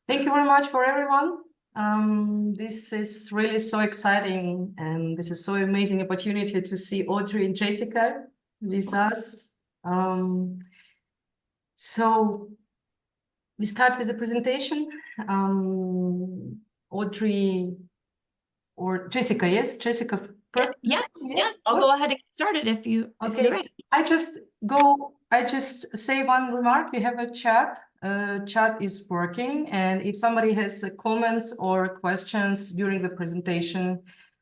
Thank you very much for everyone. This is really so exciting, and this is so amazing opportunity to see Audrey and Jessica with us. So we start with the presentation. Audrey or Jessica, yes, Jessica first. Yeah. I'll go ahead and get started if you're ready. I just say one remark. We have a chat. Chat is working, and if somebody has a comments or questions during the presentation,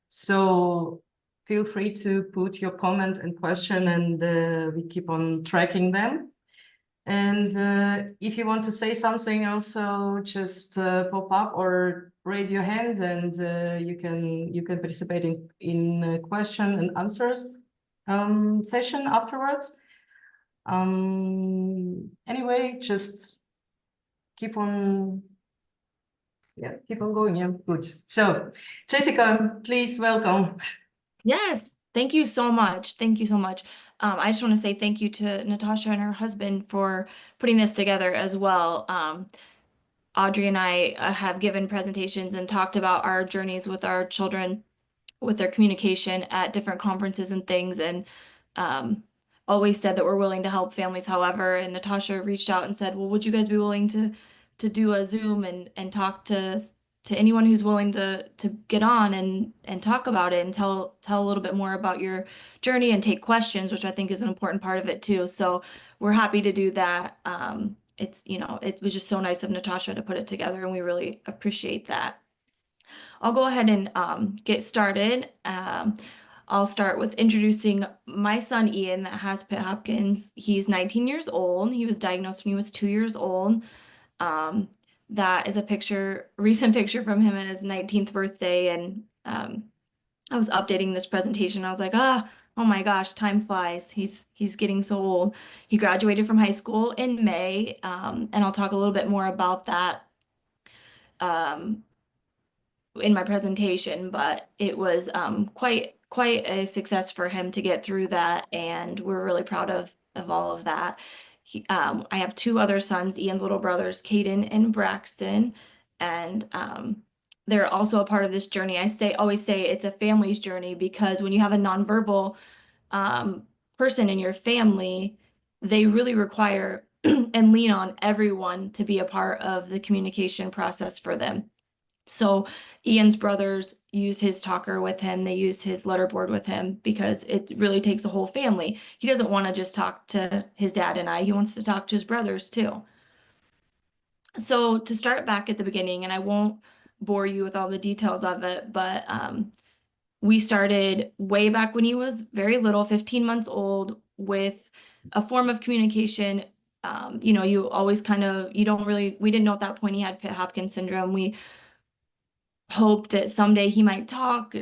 so feel free to put your comment and question, and we keep on tracking them. And if you want to say something, also just pop up or raise your hand, and you can participate in question and answers session afterwards. Anyway, just keep on going. Yeah, good. So Jessica, please welcome. Yes, thank you so much. Thank you so much. I just want to say thank you to Natasha and her husband for putting this together as well. Audrey and I have given presentations and talked about our journeys with our children, with their communication at different conferences and things, and always said that we're willing to help families. However, and Natasha reached out and said, well, would you guys be willing to do a Zoom and talk to anyone who's willing to get on and talk about it and tell a little bit more about your journey and take questions, which I think is an important part of it too. So we're happy to do that. It was just so nice of Natasha to put it together, and we really appreciate that. I'll go ahead and get started. I'll start with introducing my son, Ian, that has Pitt-Hopkins. He's 19 years old. He was diagnosed when he was 2 years old. That is a recent picture from him at his 19th birthday. And I was updating this presentation. I was like, oh my gosh, time flies. He's getting so old. He graduated from high school in May, and I'll talk a little bit more about that in my presentation, but it was quite a success for him to get through that, and we're really proud of all of that. I have two other sons, Ian's little brothers, Caden and Braxton, and they're also a part of this journey. Always say it's a family's journey, because when you have a nonverbal person in your family, they really require and lean on everyone to be a part of the communication process for them. So Ian's brothers use his talker with him. They use his letterboard with him, because it really takes a whole family. He doesn't want to just talk to his dad and I. He wants to talk to his brothers too. So to start back at the beginning, and I won't bore you with all the details of it, but we started way back when he was very little, 15 months old, with a form of communication. You always we didn't know at that point he had Pitt-Hopkins syndrome. We hoped that someday he might talk,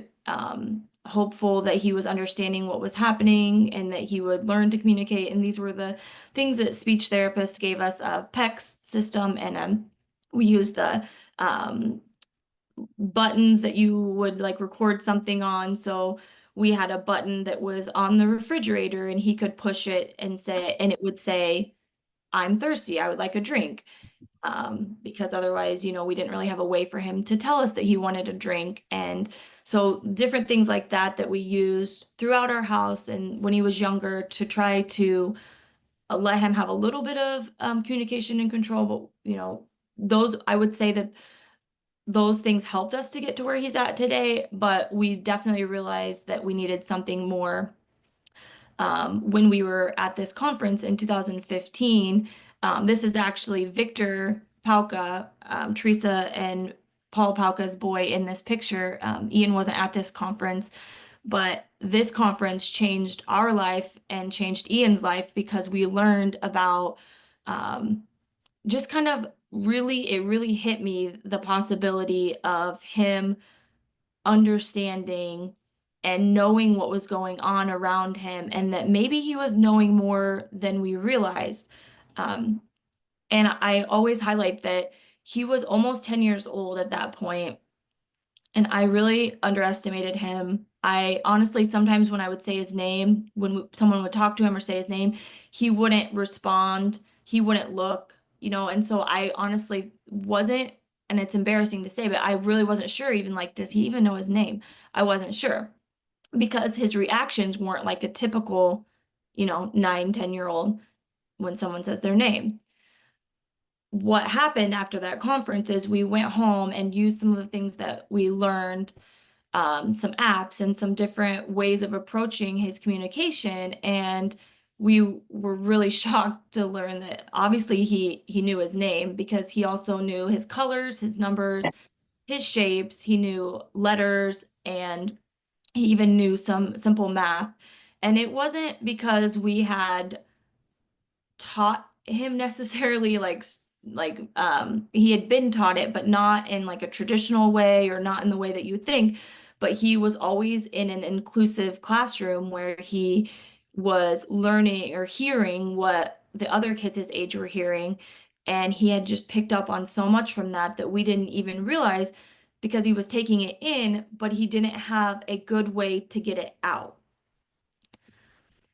hopeful that he was understanding what was happening and that he would learn to communicate. And these were the things that speech therapists gave us, a PECS system, and we used the buttons that you would record something on. So we had a button that was on the refrigerator, and he could push it and it would say, I'm thirsty, I would like a drink. Because otherwise, we didn't really have a way for him to tell us that he wanted a drink. And so different things like that we used throughout our house and when he was younger, to try to let him have a little bit of communication and control. But I would say that those things helped us to get to where he's at today, but we definitely realized that we needed something more. When we were at this conference in 2015, this is actually Victor Pauka, Teresa and Paul Pauka's boy in this picture. Ian wasn't at this conference, but this conference changed our life and changed Ian's life, because we learned about just it really hit me, the possibility of him understanding and knowing what was going on around him, and that maybe he was knowing more than we realized. And I always highlight that he was almost 10 years old at that point, and I really underestimated him. I honestly, sometimes when I would say his name, when someone would talk to him or say his name, he wouldn't respond, he wouldn't look. you know, and so I honestly wasn't, and it's embarrassing to say, but I really wasn't sure even like, does he even know his name? I wasn't sure because his reactions weren't like a typical, you know, 9, 10-year-old when someone says their name. What happened after that conference is we went home and used some of the things that we learned, some apps and some different ways of approaching his communication. And we were really shocked to learn that obviously he knew his name because he also knew his colors, his numbers, his shapes, he knew letters, and he even knew some simple math. And it wasn't because we had taught him necessarily he had been taught it, but not in like a traditional way or not in the way that you would think. But he was always in an inclusive classroom where he was learning or hearing what the other kids his age were hearing. And he had just picked up on so much from that that we didn't even realize because he was taking it in, but he didn't have a good way to get it out.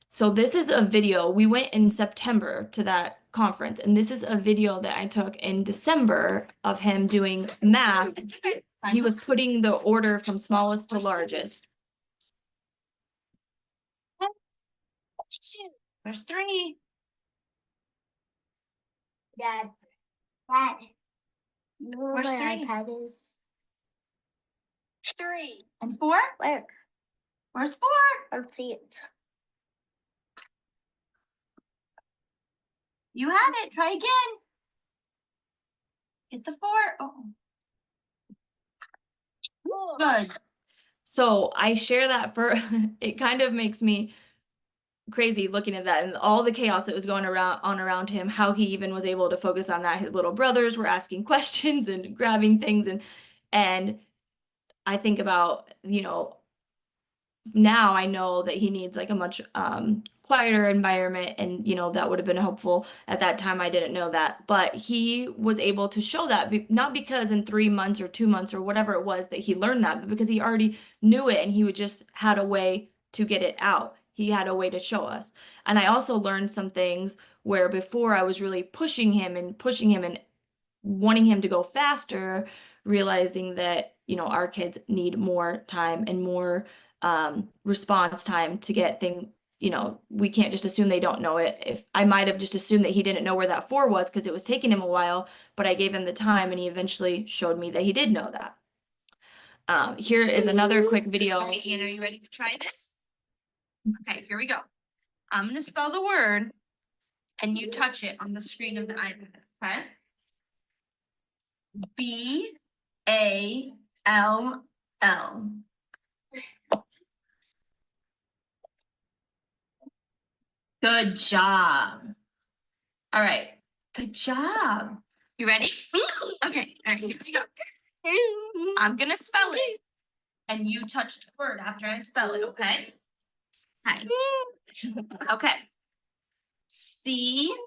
So this is a video. We went in September to that conference, and this is a video that I took in December of him doing math. He was putting the order from smallest to largest. There's 3. Dad, you know where Where's my 3? iPad is? 3. And 4? Where? Where's 4? I don't see it. You had it. Try again. Get the 4. Oh. Good. So I share that for, it kind of makes me crazy looking at that and all the chaos that was going around him, how he even was able to focus on that. His little brothers were asking questions and grabbing things, and I think about, you know, now I know that he needs like a much quieter environment, and you know that would have been helpful. At that time I didn't know that, but he was able to show that not because in 3 months or 2 months or whatever it was that he learned that, but because he already knew it and he would just had a way to get it out. He had a way to show us. And I also learned some things where before I was really pushing him and wanting him to go faster, realizing that, you know, our kids need more time and more response time to get things, you know, we can't just assume they don't know it. If I might have just assumed that he didn't know where that 4 was because it was taking him a while, but I gave him the time and he eventually showed me that he did know that. Here is another quick video. All right, Ian, are you ready to try this? Okay, here we go. I'm going to spell the word and you touch it on the screen of the iPad, okay? B-A-L-L. Good job. All right. Good job. You ready? Okay. All right, here we go. I'm gonna spell it, and you touch the word after I spell it, okay? Hi. Okay. C-A-R.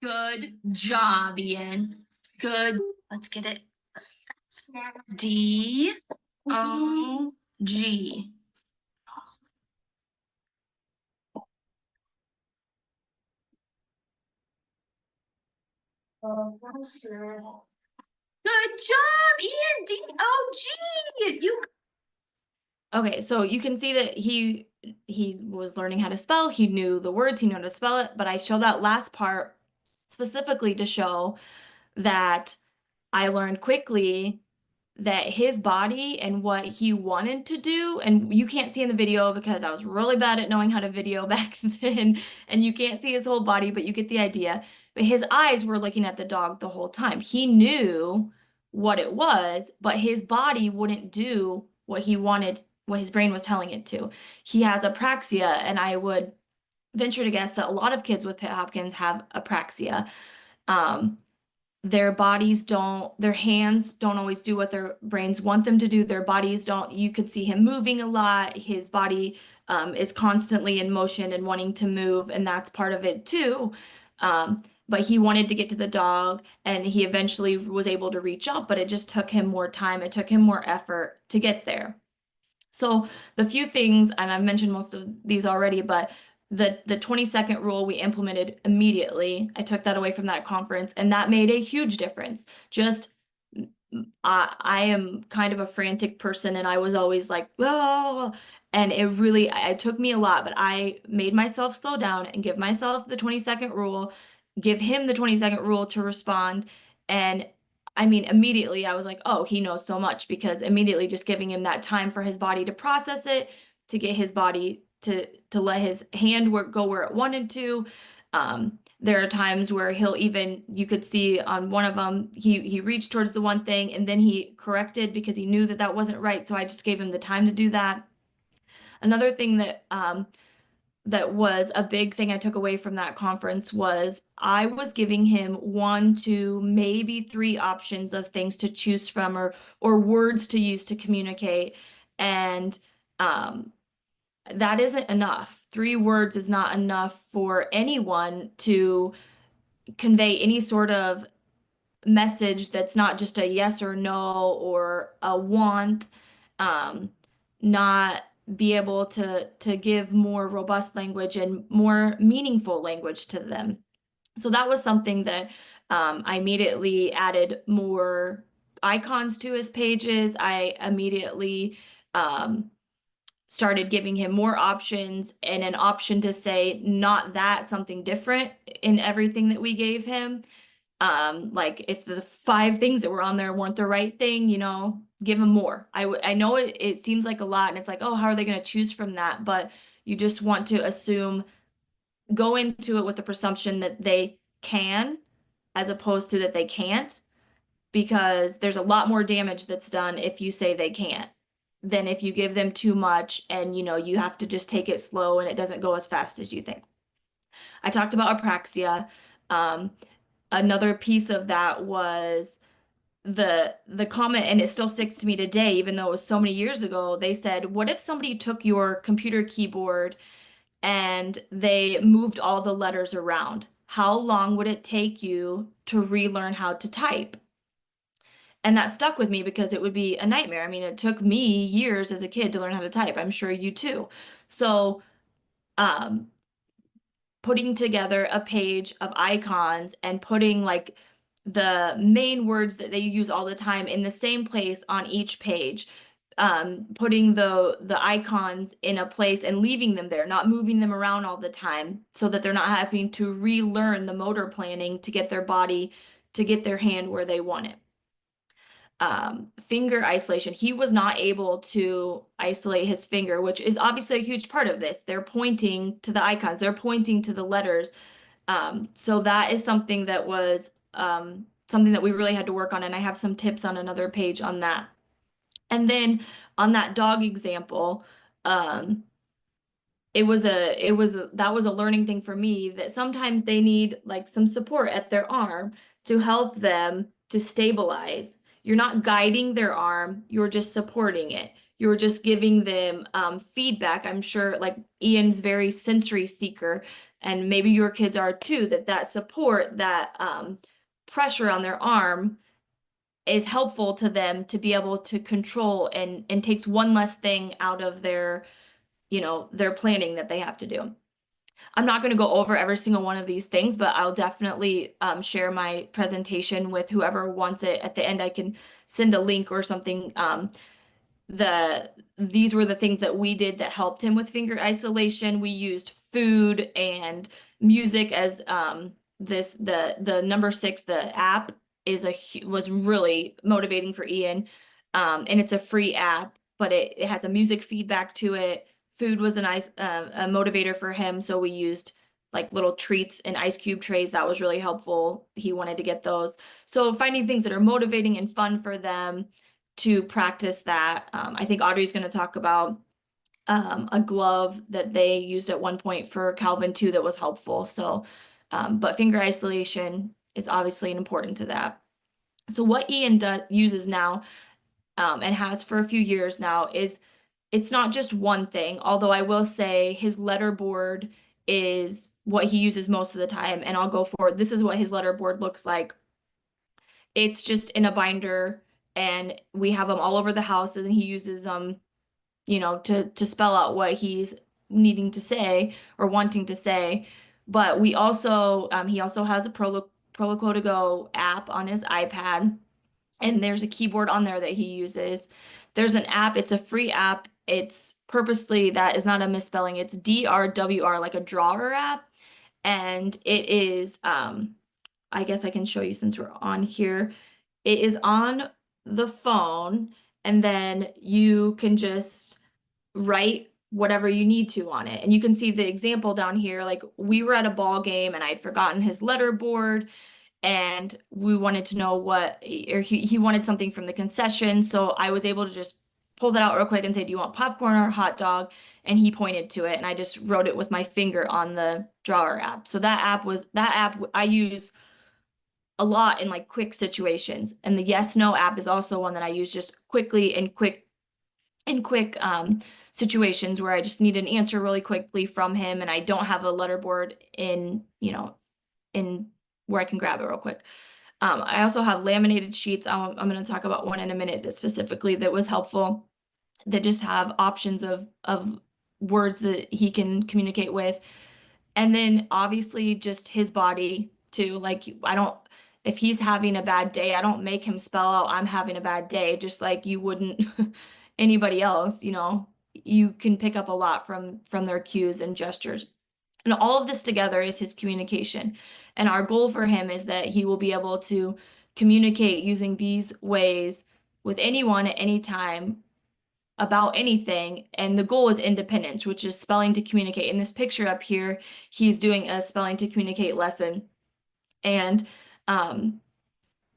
Good job, Ian. Good. Let's get it. D-O-G. Good job, Ian. D-O-G. Okay, so you can see that he was learning how to spell. He knew the words, he knew how to spell it, but I show that last part specifically to show that I learned quickly that his body and what he wanted to do, and you can't see in the video because I was really bad at knowing how to video back then, and you can't see his whole body, but you get the idea. But his eyes were looking at the dog the whole time. He knew what it was, but his body wouldn't do what he wanted, what his brain was telling it to. He has apraxia, and I would venture to guess that a lot of kids with Pitt-Hopkins have apraxia. Their hands don't always do what their brains want them to do. Their bodies don't, you could see him moving a lot. His body is constantly in motion and wanting to move, and that's part of it too. But he wanted to get to the dog, and he eventually was able to reach up, but it just took him more time. It took him more effort to get there. So the few things, and I've mentioned most of these already, but the 20-second rule we implemented immediately. I took that away from that conference, and that made a huge difference. Just I am kind of a frantic person, and I was always like, oh, and it took me a lot, but I made myself slow down and give myself the 20-second rule, give him the 20-second rule to respond. And I mean, immediately I was like, oh, he knows so much, because immediately just giving him that time for his body to process it, to get his body to let his hand go where it wanted to. There are times where you could see on one of them, he reached towards the one thing and then he corrected because he knew that that wasn't right. So I just gave him the time to do that. Another thing that was a big thing I took away from that conference was I was giving him 1, 2, maybe 3 options of things to choose from, or words to use to communicate. And that isn't enough. 3 words is not enough for anyone to convey any sort of message that's not just a yes or no or a want. Not be able to give more robust language and more meaningful language to them. So that was something that I immediately added more icons to his pages. I immediately started giving him more options, and an option to say not that, something different in everything that we gave him. Like if the 5 things that were on there weren't the right thing, give him more. I know it seems like a lot, and it's like, oh, how are they going to choose from that? But you just want to go into it with the presumption that they can, as opposed to that they can't, because there's a lot more damage that's done if you say they can't than if you give them too much and you have to just take it slow and it doesn't go as fast as you think. I talked about apraxia. Another piece of that was the comment, and it still sticks to me today, even though it was so many years ago. They said, what if somebody took your computer keyboard and they moved all the letters around? How long would it take you to relearn how to type? And that stuck with me because it would be a nightmare. I mean, it took me years as a kid to learn how to type. I'm sure you too. So, um, putting together a page of icons and putting like the main words that they use all the time in the same place on each page, putting the icons in a place and leaving them there, not moving them around all the time, so that they're not having to relearn the motor planning to get their body, to get their hand where they want it. Finger isolation. He was not able to isolate his finger, which is obviously a huge part of this. They're pointing to the icons, they're pointing to the letters. So that is something that was something that we really had to work on, and I have some tips on another page on that. And then on that dog example, that was a learning thing for me, that sometimes they need like some support at their arm to help them to stabilize. You're not guiding their arm, you're just supporting it. You're just giving them feedback. I'm sure like Ian's very sensory seeker, and maybe your kids are too, that support, that pressure on their arm is helpful to them to be able to control, and takes one less thing out of their planning that they have to do. I'm not going to go over every single one of these things, but I'll definitely share my presentation with whoever wants it. At the end, I can send a link or something. These were the things that we did that helped him with finger isolation. We used food and music as the number 6, the app was really motivating for Ian. And it's a free app, but it has a music feedback to it. Food was a nice a motivator for him, so we used like little treats and ice cube trays. That was really helpful. He wanted to get those. So finding things that are motivating and fun for them to practice that. I think Audrey's going to talk about a glove that they used at one point for Calvin too that was helpful. So, but finger isolation is obviously important to that. So what Ian uses now, and has for a few years now, is it's not just one thing, although I will say his letterboard is what he uses most of the time, and I'll go forward. This is what his letterboard looks like. It's just in a binder, and we have them all over the house, and he uses them to spell out what he's needing to say or wanting to say. But he also has a Proloquo to Go app on his iPad, and there's a keyboard on there that he uses. There's an app, it's a free app. It's purposely, that is not a misspelling. It's DRWR, like a drawer app. And it is, I guess I can show you since we're on here. It is on the phone, and then you can just write whatever you need to on it. And you can see the example down here. Like, we were at a ball game and I'd forgotten his letter board, and we wanted to know he wanted something from the concession. So I was able to just pull that out real quick and say, do you want popcorn or hot dog? And he pointed to it, and I just wrote it with my finger on the drawer app. So that app I use a lot in like quick situations. And the yes no app is also one that I use just quickly in quick situations where I just need an answer really quickly from him and I don't have a letter board in where I can grab it real quick. I also have laminated sheets. I'm going to talk about one in a minute that specifically that was helpful, that just have options of words that he can communicate with. And then obviously just his body too. Like, if he's having a bad day, I don't make him spell out I'm having a bad day, just like you wouldn't anybody else, you can pick up a lot from their cues and gestures. And all of this together is his communication. And our goal for him is that he will be able to communicate using these ways with anyone at any time about anything. And the goal is independence, which is spelling to communicate. In this picture up here, he's doing a spelling to communicate lesson. And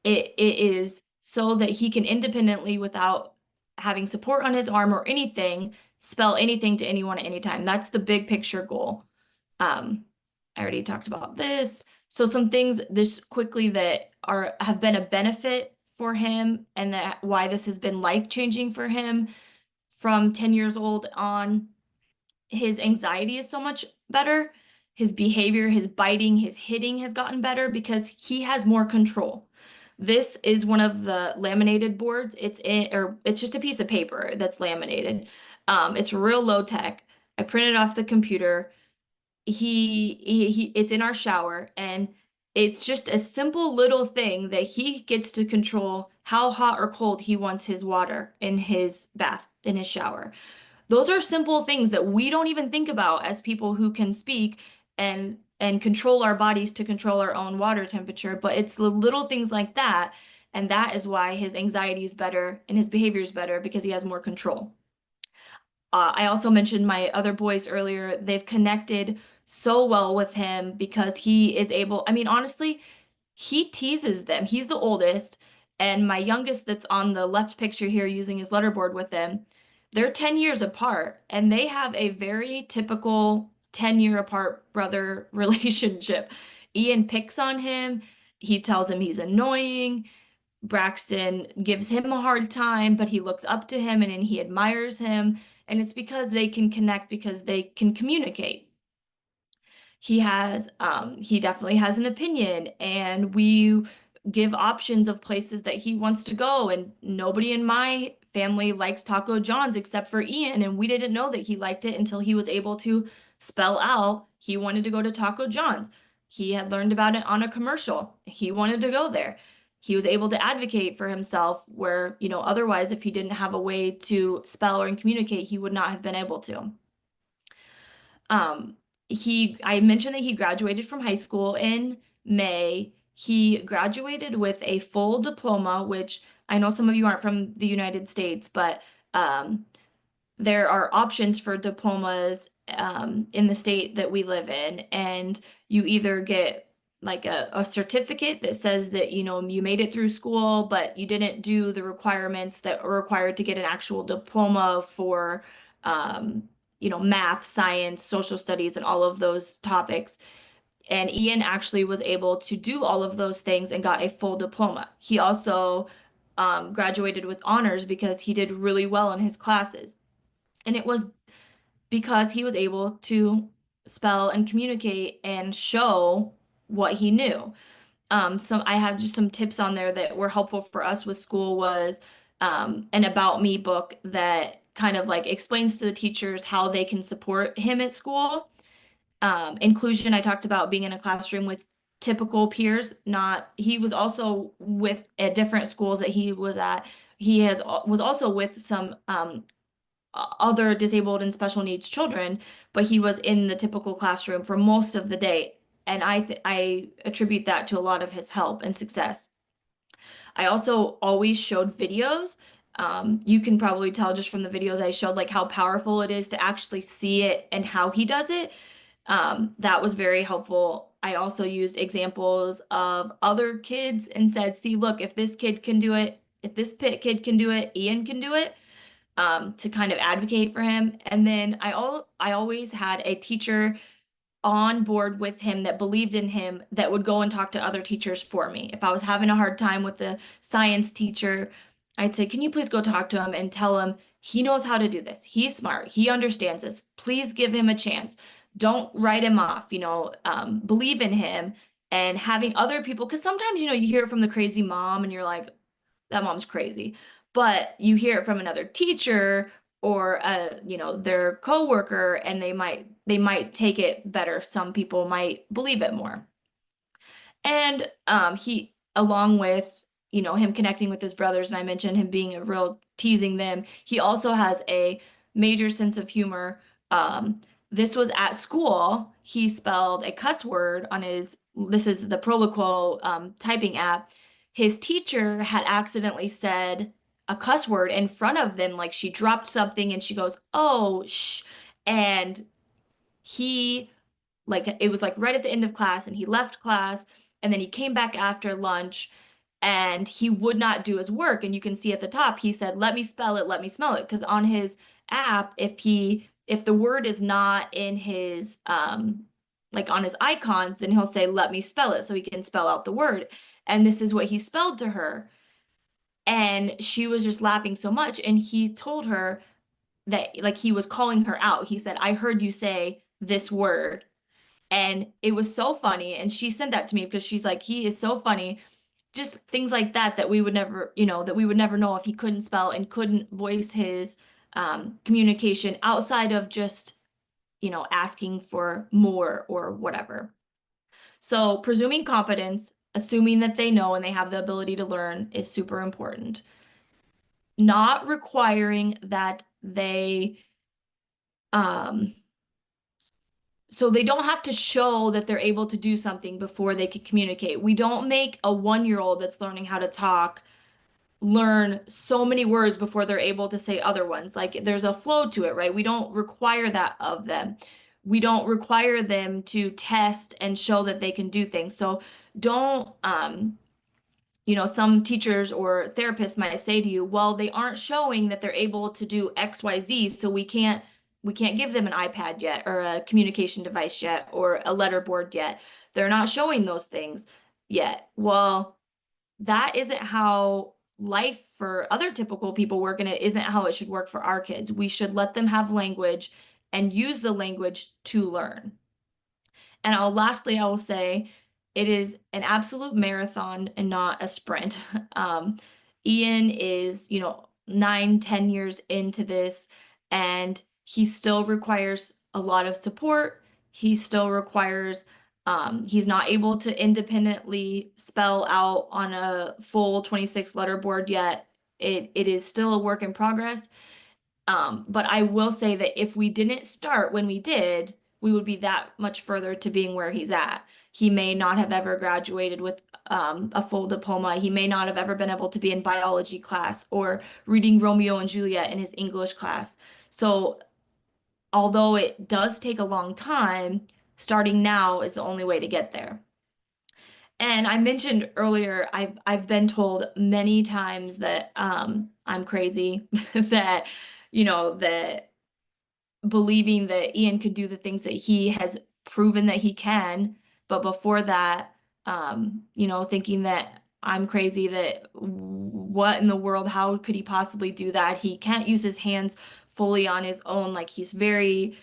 it is so that he can independently, without having support on his arm or anything, spell anything to anyone at any time. That's the big picture goal. I already talked about this. So some things this quickly that have been a benefit for him, and that why this has been life-changing for him from 10 years old on. His anxiety is so much better. His behavior, his biting, his hitting has gotten better because he has more control. This is one of the laminated boards. It's just a piece of paper that's laminated. It's real low tech. I printed off the computer. It's in our shower, and it's just a simple little thing that he gets to control how hot or cold he wants his water in his bath, in his shower. Those are simple things that we don't even think about as people who can speak and control our bodies to control our own water temperature, but it's the little things like that, and that is why his anxiety is better and his behavior is better, because he has more control. I also mentioned my other boys earlier. They've connected so well with him because he is able, I mean, honestly, he teases them. He's the oldest, and my youngest that's on the left picture here using his letterboard with him, they're 10 years apart, and they have a very typical 10-year apart brother relationship. Ian picks on him. He tells him he's annoying. Braxton gives him a hard time, but he looks up to him and he admires him. And it's because they can connect, because they can communicate. He definitely has an opinion, and we give options of places that he wants to go. And nobody in my family likes Taco John's except for Ian, and we didn't know that he liked it until he was able to spell out he wanted to go to Taco John's. He had learned about it on a commercial. He wanted to go there. He was able to advocate for himself where, otherwise, if he didn't have a way to spell or communicate, he would not have been able to. I mentioned that he graduated from high school in May. He graduated with a full diploma, which I know some of you aren't from the United States, but there are options for diplomas in the state that we live in, and you either get like a certificate that says that you made it through school, but you didn't do the requirements that are required to get an actual diploma for math, science, social studies, and all of those topics. And Ian actually was able to do all of those things and got a full diploma. He also graduated with honors because he did really well in his classes. And it was because he was able to spell and communicate and show what he knew. I have just some tips on there that were helpful for us with school was an About Me book that kind of like explains to the teachers how they can support him at school. Inclusion, I talked about being in a classroom with typical peers, not, he was also with at different schools that he was at. Was also with some other disabled and special needs children, but he was in the typical classroom for most of the day. And I attribute that to a lot of his help and success. I also always showed videos. You can probably tell just from the videos I showed, like how powerful it is to actually see it and how he does it. That was very helpful. I also used examples of other kids and said, see, look, if this kid can do it, if this Pitt kid can do it, Ian can do it, to kind of advocate for him. And then I always had a teacher on board with him that believed in him that would go and talk to other teachers for me. If I was having a hard time with the science teacher, I'd say, can you please go talk to him and tell him he knows how to do this. He's smart. He understands this. Please give him a chance. Don't write him off, believe in him. And having other people, because sometimes, you hear it from the crazy mom and you're like, that mom's crazy. But you hear it from another teacher or their coworker, and they might take it better. Some people might believe it more. And he, along with him connecting with his brothers, and I mentioned him being a real teasing them, he also has a major sense of humor. This was at school. He spelled a cuss word on this is the Proloquo typing app. His teacher had accidentally said a cuss word in front of them, like she dropped something and she goes, oh, shh. And he, like, it was like right at the end of class, and he left class, and then he came back after lunch and he would not do his work. And you can see at the top, he said, let me spell it, let me smell it. Because on his app, if the word is not in his, like on his icons, then he'll say, let me spell it, so he can spell out the word. And this is what he spelled to her. And she was just laughing so much. And he told her that, like, he was calling her out. He said, I heard you say this word. And it was so funny. And she sent that to me because she's like, he is so funny. Just things like that we would never, know if he couldn't spell and couldn't voice his communication outside of just, asking for more or whatever. So presuming competence, assuming that they know and they have the ability to learn, is super important. Not requiring that they, so they don't have to show that they're able to do something before they can communicate. We don't make a 1-year-old that's learning how to talk learn so many words before they're able to say other ones. Like, there's a flow to it, right? We don't require that of them. We don't require them to test and show that they can do things. So don't, some teachers or therapists might say to you, well, they aren't showing that they're able to do X, Y, Z, so we can't give them an iPad yet, or a communication device yet, or a letterboard yet. They're not showing those things yet. Well, that isn't how life for other typical people work, and it isn't how it should work for our kids. We should let them have language and use the language to learn. And lastly, I will say, it is an absolute marathon and not a sprint. Ian is, 9-10 years into this, and he still requires a lot of support. He still requires, he's not able to independently spell out on a full 26 letter board yet. It is still a work in progress. But I will say that if we didn't start when we did, we would be that much further to being where he's at. He may not have ever graduated with a full diploma. He may not have ever been able to be in biology class or reading Romeo and Juliet in his English class. So although it does take a long time, starting now is the only way to get there. And I mentioned earlier, I've been told many times that I'm crazy, that, that believing that Ian could do the things that he has proven that he can, but before that, thinking that I'm crazy, that what in the world, how could he possibly do that? He can't use his hands fully on his own. Like, he's very,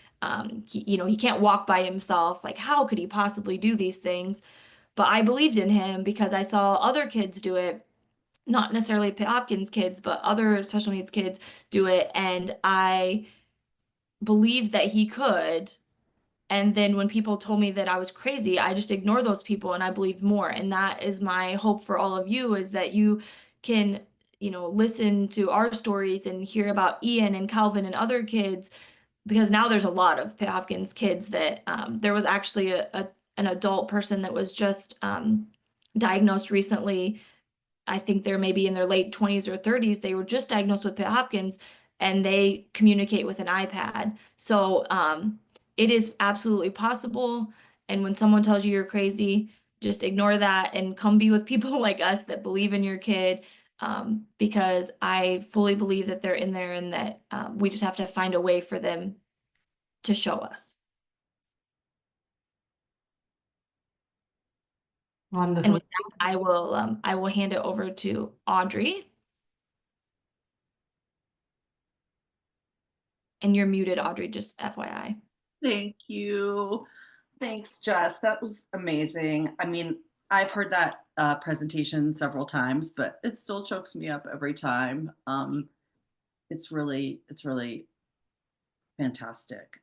he can't walk by himself. Like, how could he possibly do these things? But I believed in him because I saw other kids do it. not necessarily Pitt-Hopkins kids, but other special needs kids do it. And I believed that he could. And then when people told me that I was crazy, I just ignored those people and I believed more. And that is my hope for all of you, is that you can, listen to our stories and hear about Ian and Calvin and other kids, because now there's a lot of Pitt-Hopkins kids that there was actually an adult person that was just diagnosed recently. I think they're maybe in their late 20s or 30s. They were just diagnosed with Pitt-Hopkins and they communicate with an iPad. So it is absolutely possible. And when someone tells you you're crazy, just ignore that and come be with people like us that believe in your kid, because I fully believe that they're in there and that we just have to find a way for them to show us. And Wonderful. with that, I will hand it over to Audrey. And you're muted, Audrey, just FYI. Thank you. Thanks, Jess. That was amazing. I mean, I've heard that presentation several times, but it still chokes me up every time. It's really fantastic.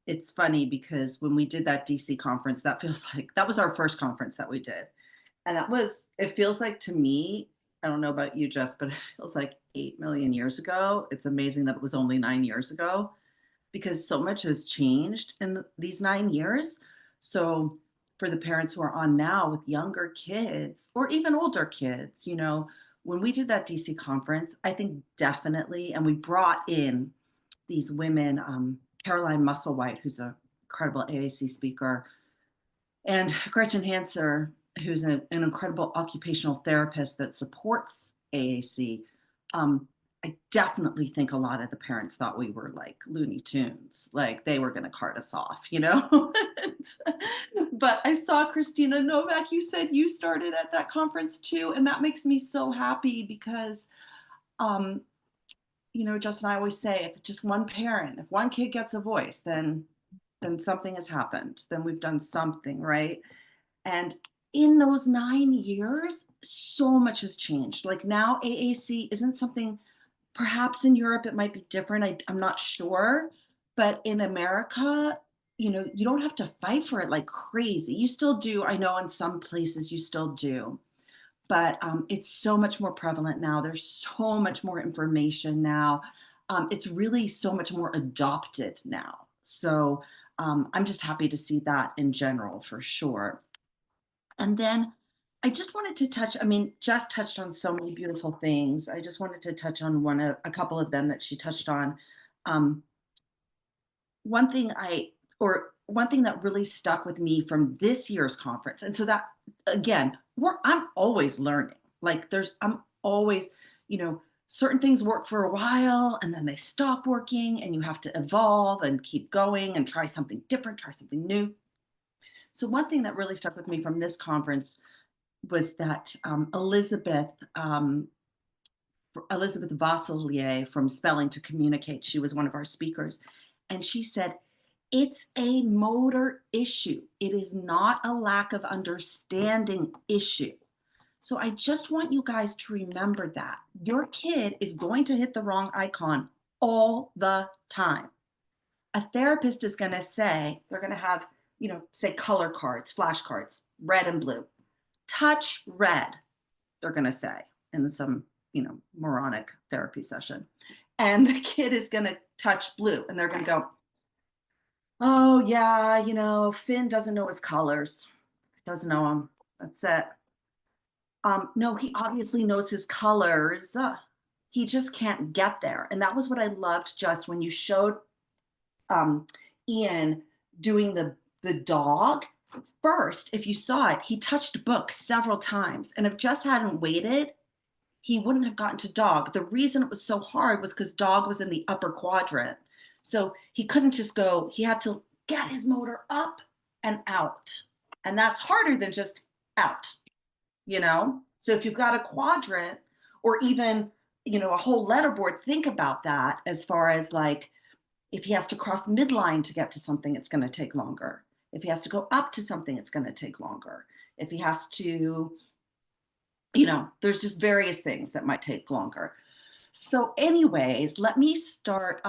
It's funny because when we did that DC conference, that feels like that was our first conference that we did. And it feels like to me, I don't know about you, Jess, but it feels like 8 million years ago. It's amazing that it was only 9 years ago, because so much has changed in these 9 years. So for the parents who are on now with younger kids or even older kids, when we did that DC conference, I think definitely, and we brought in these women, Caroline Musselwhite, who's an incredible AAC speaker, and Gretchen Hanser, who's an incredible occupational therapist that supports AAC. I definitely think a lot of the parents thought we were like Looney Tunes, like they were going to cart us off, But I saw Christina Novak, you said you started at that conference too. And that makes me so happy because, Justin, I always say, if just one parent, if one kid gets a voice, then something has happened. Then we've done something, right? And in those 9 years, so much has changed. Like now AAC isn't something, perhaps in Europe it might be different. I'm not sure. But in America, you don't have to fight for it like crazy. You still do. I know in some places you still do. But it's so much more prevalent now. There's so much more information now. It's really so much more adopted now. So I'm just happy to see that in general, for sure. And then I just wanted to touch, Jess touched on so many beautiful things. I just wanted to touch on a couple of them that she touched on. One thing that really stuck with me from this year's conference, and so that, again, I'm always learning. Like I'm always, certain things work for a while and then they stop working and you have to evolve and keep going and try something different, try something new. So one thing that really stuck with me from this conference was that Elizabeth Vosselier from Spelling to Communicate, she was one of our speakers, and she said, it's a motor issue. It is not a lack of understanding issue. So I just want you guys to remember that. Your kid is going to hit the wrong icon all the time. A therapist is going to say, they're going to have, say color cards, flashcards, red and blue. Touch red, they're going to say in some, moronic therapy session. And the kid is going to touch blue and they're going to go, oh yeah, Finn doesn't know his colors. Doesn't know them. That's it. No, he obviously knows his colors. He just can't get there. And that was what I loved just when you showed Ian doing the dog. First, if you saw it, he touched book several times. And if Jess hadn't waited, he wouldn't have gotten to dog. The reason it was so hard was because dog was in the upper quadrant. So he couldn't just go, he had to get his motor up and out. And that's harder than just out, So if you've got a quadrant or even, a whole letterboard, think about that as far as like, if he has to cross midline to get to something, it's going to take longer. If he has to go up to something, it's going to take longer. If he has to, there's just various things that might take longer. So anyways, let me start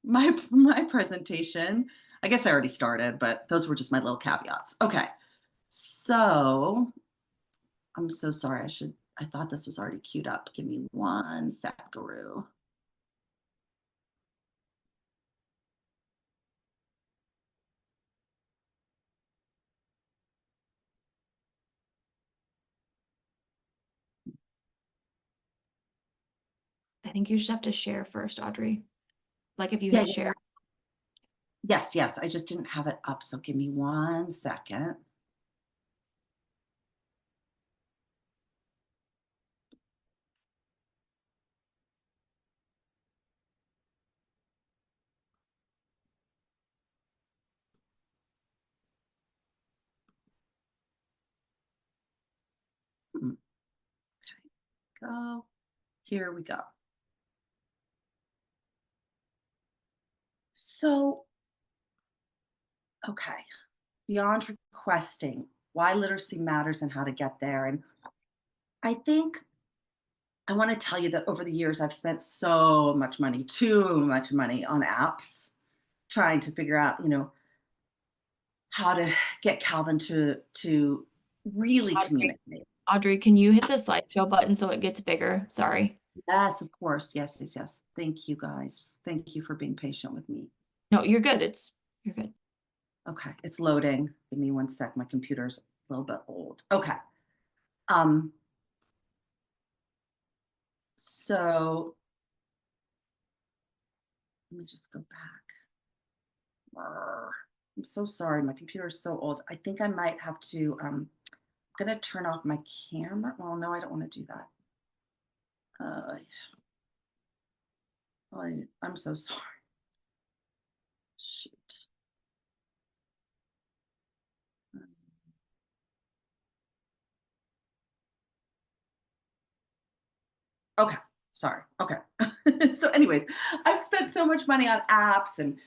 my presentation. I guess I already started, but those were just my little caveats. Okay, so I'm so sorry. I thought this was already queued up. Give me one sec, Guru. I think you just have to share first, Audrey. Like if you Yeah, hit yeah, share. yes. I just didn't have it up. So give me 1 second. Hmm, Go. Here we go. So, okay, beyond requesting, why literacy matters and how to get there. And I think I want to tell you that over the years, I've spent so much money, too much money on apps, trying to figure out, how to get Calvin to really Audrey, communicate. Audrey, can you hit the slideshow button so it gets bigger? Sorry. Yes, of course. Yes. Thank you, guys. Thank you for being patient with me. No, you're good. You're good. Okay, it's loading. Give me 1 sec. My computer's a little bit old. Okay. Um, so let me just go back. I'm so sorry. My computer is so old. I think I might have to, I'm going to turn off my camera. Well, no, I don't want to do that. I'm so sorry. Shoot. Okay, sorry. Okay. So anyways, I've spent so much money on apps and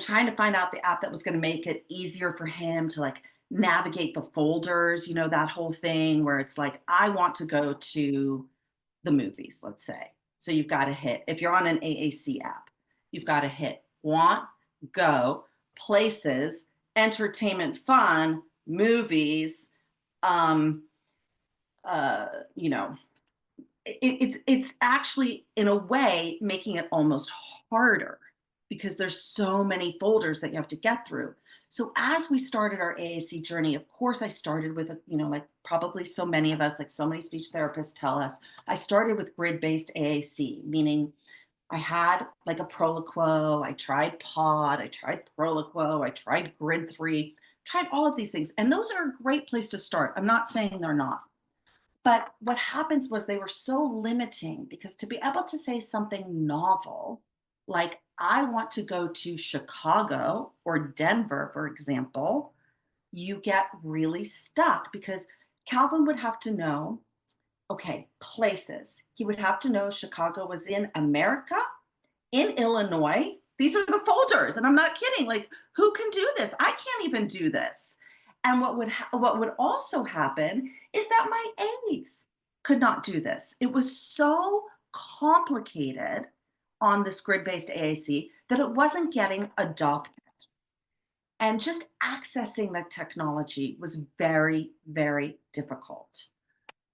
trying to find out the app that was going to make it easier for him to like navigate the folders, that whole thing where it's like, I want to go to the movies, let's say. So you've got to hit, if you're on an AAC app, you've got to hit want, go, places, entertainment, fun, movies, um, uh, you know, it's actually in a way making it almost harder because there's so many folders that you have to get through. So as we started our AAC journey, of course, I started with, like probably so many of us, like so many speech therapists tell us, I started with grid-based AAC, meaning I had like a Proloquo, I tried Pod, I tried Proloquo, I tried Grid3, tried all of these things. And those are a great place to start. I'm not saying they're not. But what happens was they were so limiting because to be able to say something novel, like I want to go to Chicago or Denver, for example, you get really stuck because Calvin would have to know, okay, places. He would have to know Chicago was in America, in Illinois. These are the folders, and I'm not kidding. Like, who can do this? I can't even do this. And what would also happen is that my aides could not do this. It was so complicated on this grid-based AAC that it wasn't getting adopted. And just accessing the technology was very, very difficult.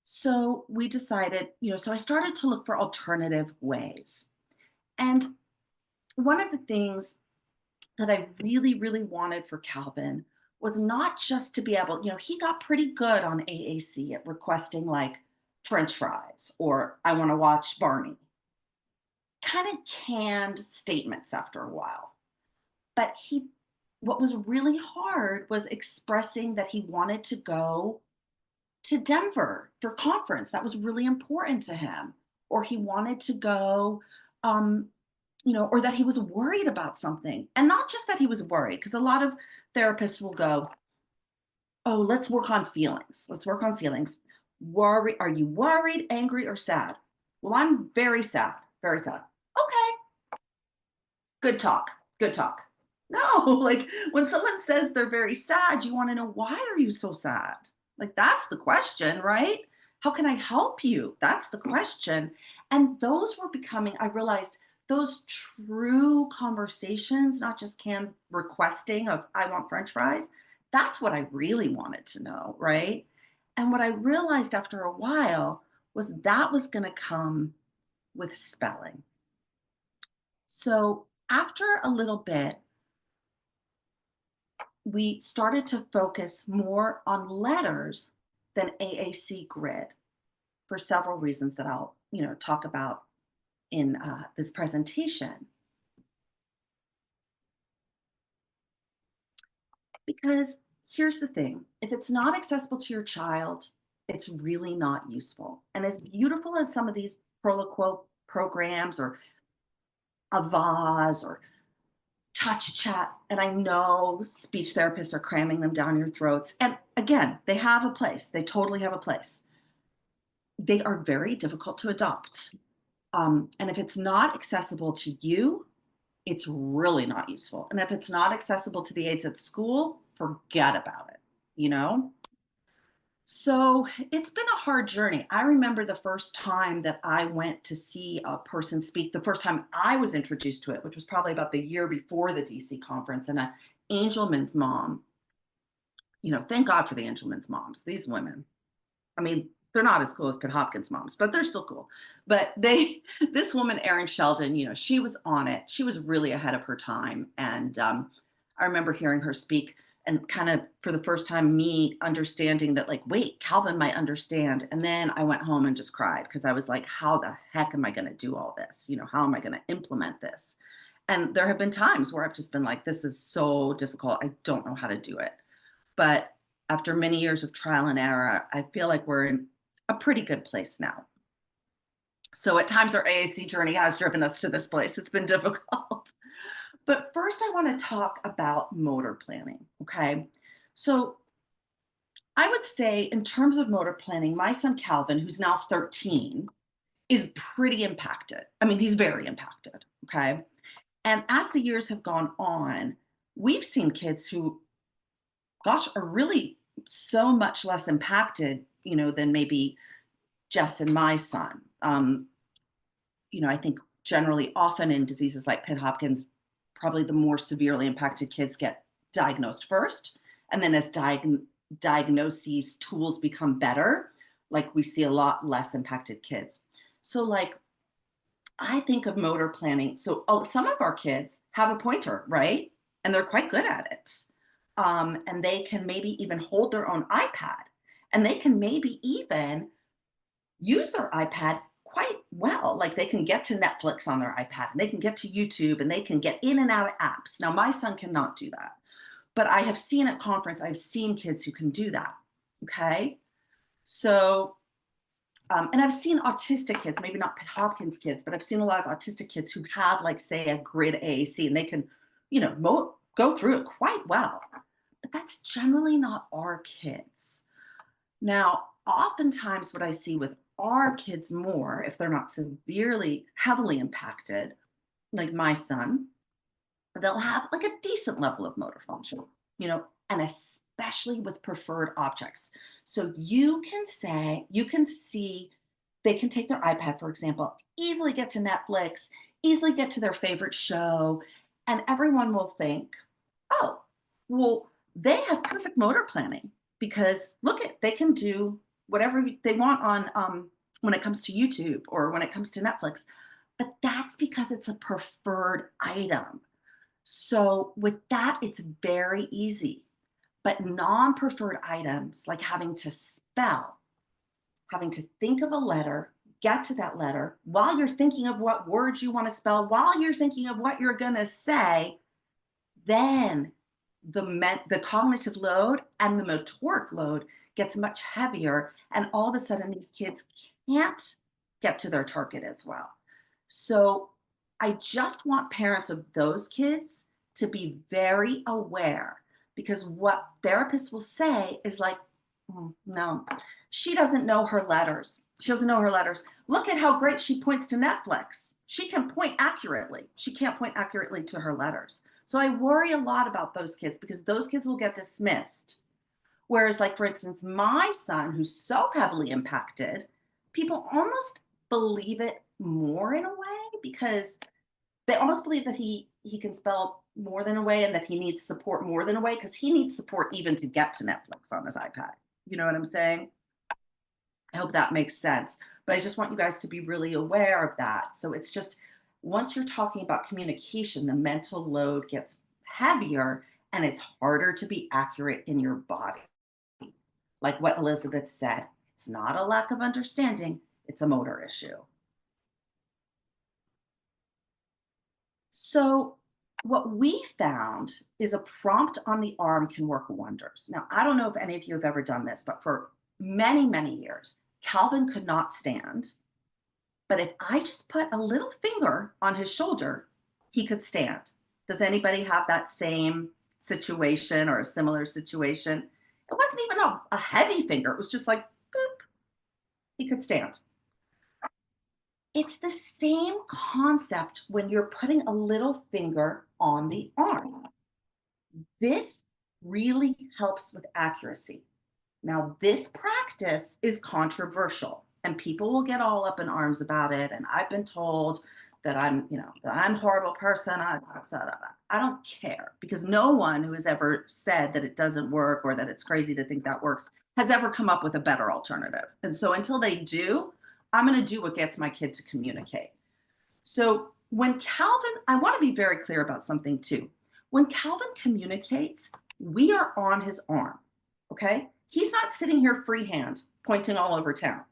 So we decided, so I started to look for alternative ways. And one of the things that I really, really wanted for Calvin was not just to be able, he got pretty good on AAC at requesting like French fries or I want to watch Barney. Kind of canned statements after a while. But what was really hard was expressing that he wanted to go to Denver for conference. That was really important to him. Or he wanted to go, or that he was worried about something. And not just that he was worried, because a lot of therapists will go, oh, let's work on feelings. Let's work on feelings. Are you worried, angry, or sad? Well, I'm very sad, very sad. Okay, good talk, good talk. No, like when someone says they're very sad, you want to know, why are you so sad? Like, that's the question, right? How can I help you? That's the question. And those were becoming, I realized those true conversations, not just can requesting of, I want French fries. That's what I really wanted to know, right? And what I realized after a while was that was going to come with spelling. So after a little bit, we started to focus more on letters than AAC grid for several reasons that I'll, talk about in this presentation. Because here's the thing, if it's not accessible to your child, it's really not useful. And as beautiful as some of these Proloquo programs or Avaz or Touch Chat, and I know speech therapists are cramming them down your throats. And again, they have a place. They totally have a place. They are very difficult to adopt. And if it's not accessible to you, it's really not useful. And if it's not accessible to the aides at school, forget about it, you know? So it's been a hard journey. I remember the first time that I went to see a person speak, the first time I was introduced to it, which was probably about the year before the DC conference, and an Angelman's mom, thank God for the Angelman's moms, these women. I mean, they're not as cool as Pitt-Hopkins moms, but they're still cool. But this woman, Erin Sheldon, she was on it. She was really ahead of her time. And I remember hearing her speak and kind of for the first time, me understanding that like, wait, Calvin might understand. And then I went home and just cried because I was like, how the heck am I going to do all this? How am I going to implement this? And there have been times where I've just been like, this is so difficult. I don't know how to do it. But after many years of trial and error, I feel like we're in a pretty good place now. So at times our AAC journey has driven us to this place. It's been difficult. But first I want to talk about motor planning, okay? So I would say in terms of motor planning, my son Calvin, who's now 13, is pretty impacted. I mean, he's very impacted, okay? And as the years have gone on, we've seen kids who, gosh, are really so much less impacted, than maybe Jess and my son. I think generally often in diseases like Pitt-Hopkins, probably the more severely impacted kids get diagnosed first. And then as diagnoses tools become better, like we see a lot less impacted kids. So like, I think of motor planning. So some of our kids have a pointer, right? And they're quite good at it. And they can maybe even hold their own iPad. And they can maybe even use their iPad quite well. Like they can get to Netflix on their iPad, and they can get to YouTube, and they can get in and out of apps. Now, my son cannot do that. But I have seen at conference, I've seen kids who can do that, okay? So, and I've seen autistic kids, maybe not Pitt-Hopkins kids, but I've seen a lot of autistic kids who have like, say, a grid AAC, and they can, go through it quite well. But that's generally not our kids. Now, oftentimes what I see with our kids more, if they're not severely, heavily impacted, like my son, they'll have like a decent level of motor function, and especially with preferred objects. So you can see, they can take their iPad, for example, easily get to Netflix, easily get to their favorite show, and everyone will think, oh, well, they have perfect motor planning because they can do whatever they want on when it comes to YouTube or when it comes to Netflix. But that's because it's a preferred item. So with that, it's very easy. But non-preferred items like having to spell, having to think of a letter, get to that letter while you're thinking of what words you want to spell, while you're thinking of what you're going to say, then the cognitive load and the motoric load gets much heavier. And all of a sudden, these kids can't get to their target as well. So I just want parents of those kids to be very aware, because what therapists will say is like, no, she doesn't know her letters. She doesn't know her letters. Look at how great she points to Netflix. She can point accurately. She can't point accurately to her letters. So I worry a lot about those kids because those kids will get dismissed Whereas, like, for instance, my son, who's so heavily impacted, people almost believe it more in a way because they almost believe that he can spell more than a way and that he needs support more than a way because he needs support even to get to Netflix on his iPad. You know what I'm saying? I hope that makes sense. But I just want you guys to be really aware of that. So it's just once you're talking about communication, the mental load gets heavier and it's harder to be accurate in your body. Like what Elizabeth said, it's not a lack of understanding, it's a motor issue. So what we found is a prompt on the arm can work wonders. Now, I don't know if any of you have ever done this, but for many, many years, Calvin could not stand. But if I just put a little finger on his shoulder, he could stand. Does anybody have that same situation or a similar situation? It wasn't even a heavy finger. It was just like, boop, he could stand. It's the same concept when you're putting a little finger on the arm. This really helps with accuracy. Now, this practice is controversial and people will get all up in arms about it. And I've been told that I'm a horrible person. I don't care because no one who has ever said that it doesn't work or that it's crazy to think that works has ever come up with a better alternative. And so until they do, I'm going to do what gets my kid to communicate. So when Calvin, I want to be very clear about something too. When Calvin communicates, we are on his arm, okay? He's not sitting here freehand pointing all over town,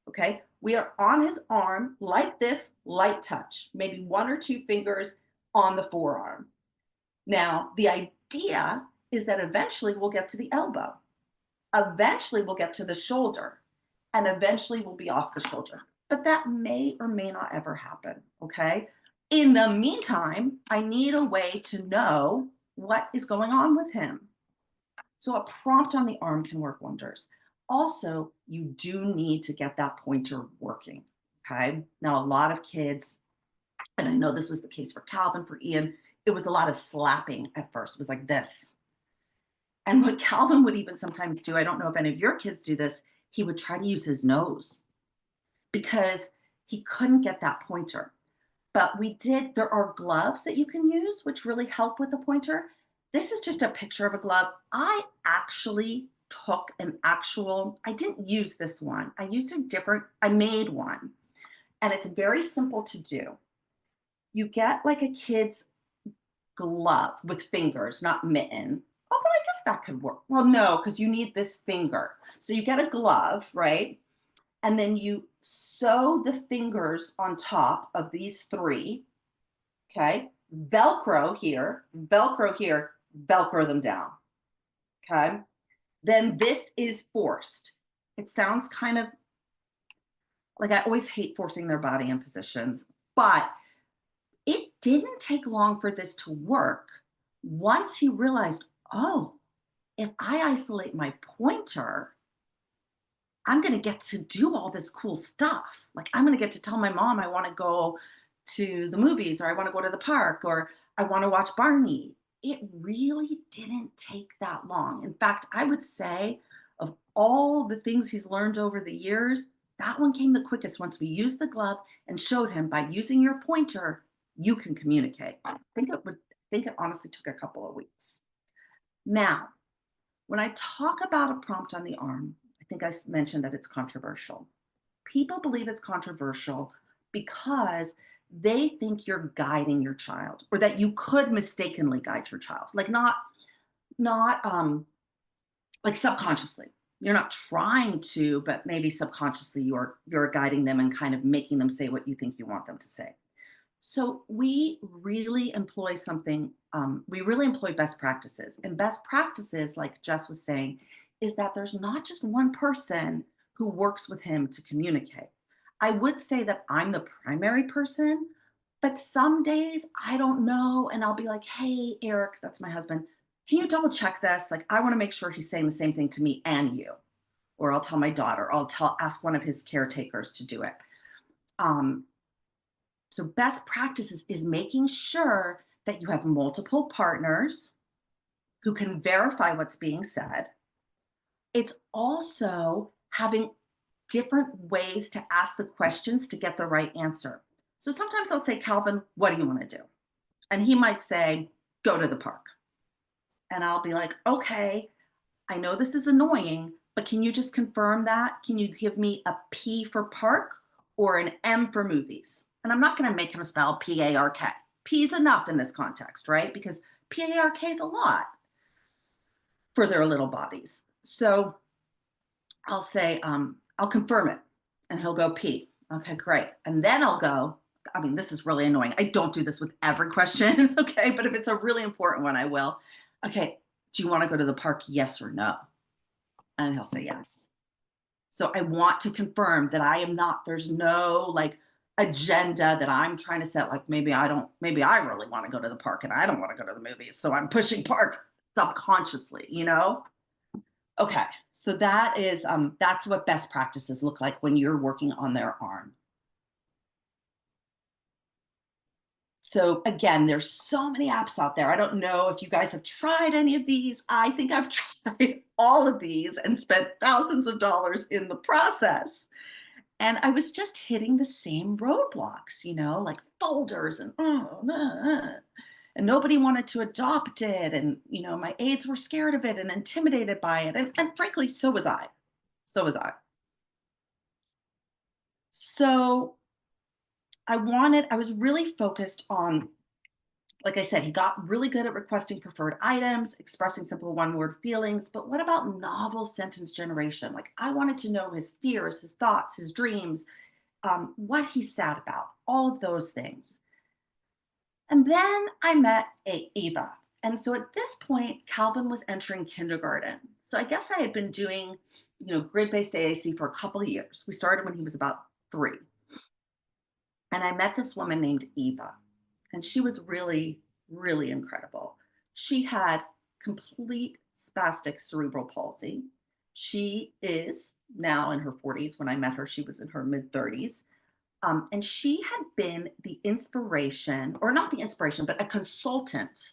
okay? We are on his arm like this, light touch, maybe 1 or 2 fingers on the forearm. Now, the idea is that eventually we'll get to the elbow. Eventually we'll get to the shoulder. And eventually we'll be off the shoulder. But that may or may not ever happen, okay? In the meantime, I need a way to know what is going on with him. So a prompt on the arm can work wonders. Also, you do need to get that pointer working, okay? Now, a lot of kids, and I know this was the case for Calvin, for Ian, it was a lot of slapping at first. It was like this. And what Calvin would even sometimes do, I don't know if any of your kids do this, he would try to use his nose because he couldn't get that pointer. But there are gloves that you can use, which really help with the pointer. This is just a picture of a glove. I actually took I didn't use this one. I made one. And it's very simple to do. You get like a kid's glove with fingers, not mitten. Oh, but I guess that could work. Well, no, because you need this finger. So you get a glove, right? And then you sew the fingers on top of these 3, okay? Velcro here, Velcro them down, okay? Then this is forced. It sounds kind of like I always hate forcing their body in positions, but it didn't take long for this to work once he realized, oh, if I isolate my pointer, I'm going to get to do all this cool stuff. Like I'm going to get to tell my mom I want to go to the movies or I want to go to the park or I want to watch Barney. It really didn't take that long. In fact, I would say of all the things he's learned over the years, that one came the quickest once we used the glove and showed him by using your pointer, you can communicate. I think it honestly took a couple of weeks. Now, when I talk about a prompt on the arm, I think I mentioned that it's controversial. People believe it's controversial because they think you're guiding your child or that you could mistakenly guide your child, like not like subconsciously. You're not trying to, but maybe subconsciously you're guiding them and kind of making them say what you think you want them to say. So we really employ best practices. And best practices, like Jess was saying, is that there's not just one person who works with him to communicate. I would say that I'm the primary person, but some days I don't know. And I'll be like, hey, Eric, that's my husband. Can you double check this? Like, I want to make sure he's saying the same thing to me and you. Or I'll tell my daughter, ask one of his caretakers to do it. So best practices is making sure that you have multiple partners who can verify what's being said. It's also having different ways to ask the questions to get the right answer. So sometimes I'll say, Calvin, what do you want to do? And he might say, go to the park. And I'll be like, okay, I know this is annoying, but can you just confirm that? Can you give me a P for park or an M for movies? And I'm not going to make him spell P-A-R-K. P is enough in this context, right? Because P-A-R-K is a lot for their little bodies. So I'll say, I'll confirm it. And he'll go P. Okay, great. And then I'll go, I mean, this is really annoying. I don't do this with every question, okay? But if it's a really important one, I will. Okay, do you want to go to the park, yes or no? And he'll say yes. So I want to confirm that I am not, there's no like agenda that I'm trying to set. Like maybe I really want to go to the park and I don't want to go to the movies. So I'm pushing park subconsciously, you know? Okay, so that is, that's what best practices look like when you're working on their arm. So again, there's so many apps out there. I don't know if you guys have tried any of these. I think I've tried all of these and spent thousands of dollars in the process. And I was just hitting the same roadblocks, you know, like folders and and nobody wanted to adopt it. And, you know, my aides were scared of it and intimidated by it. And frankly, so was I. So was I. So I was really focused on, like I said, he got really good at requesting preferred items, expressing simple one-word feelings, but what about novel sentence generation? Like I wanted to know his fears, his thoughts, his dreams, what he's sad about, all of those things. And then I met Eva. And so at this point, Calvin was entering kindergarten. So I guess I had been doing, you know, grid-based AAC for a couple of years. We started when he was about 3. And I met this woman named Eva. And she was really, really incredible. She had complete spastic cerebral palsy. She is now in her 40s. When I met her, she was in her mid 30s. And she had been the inspiration, or not the inspiration, but a consultant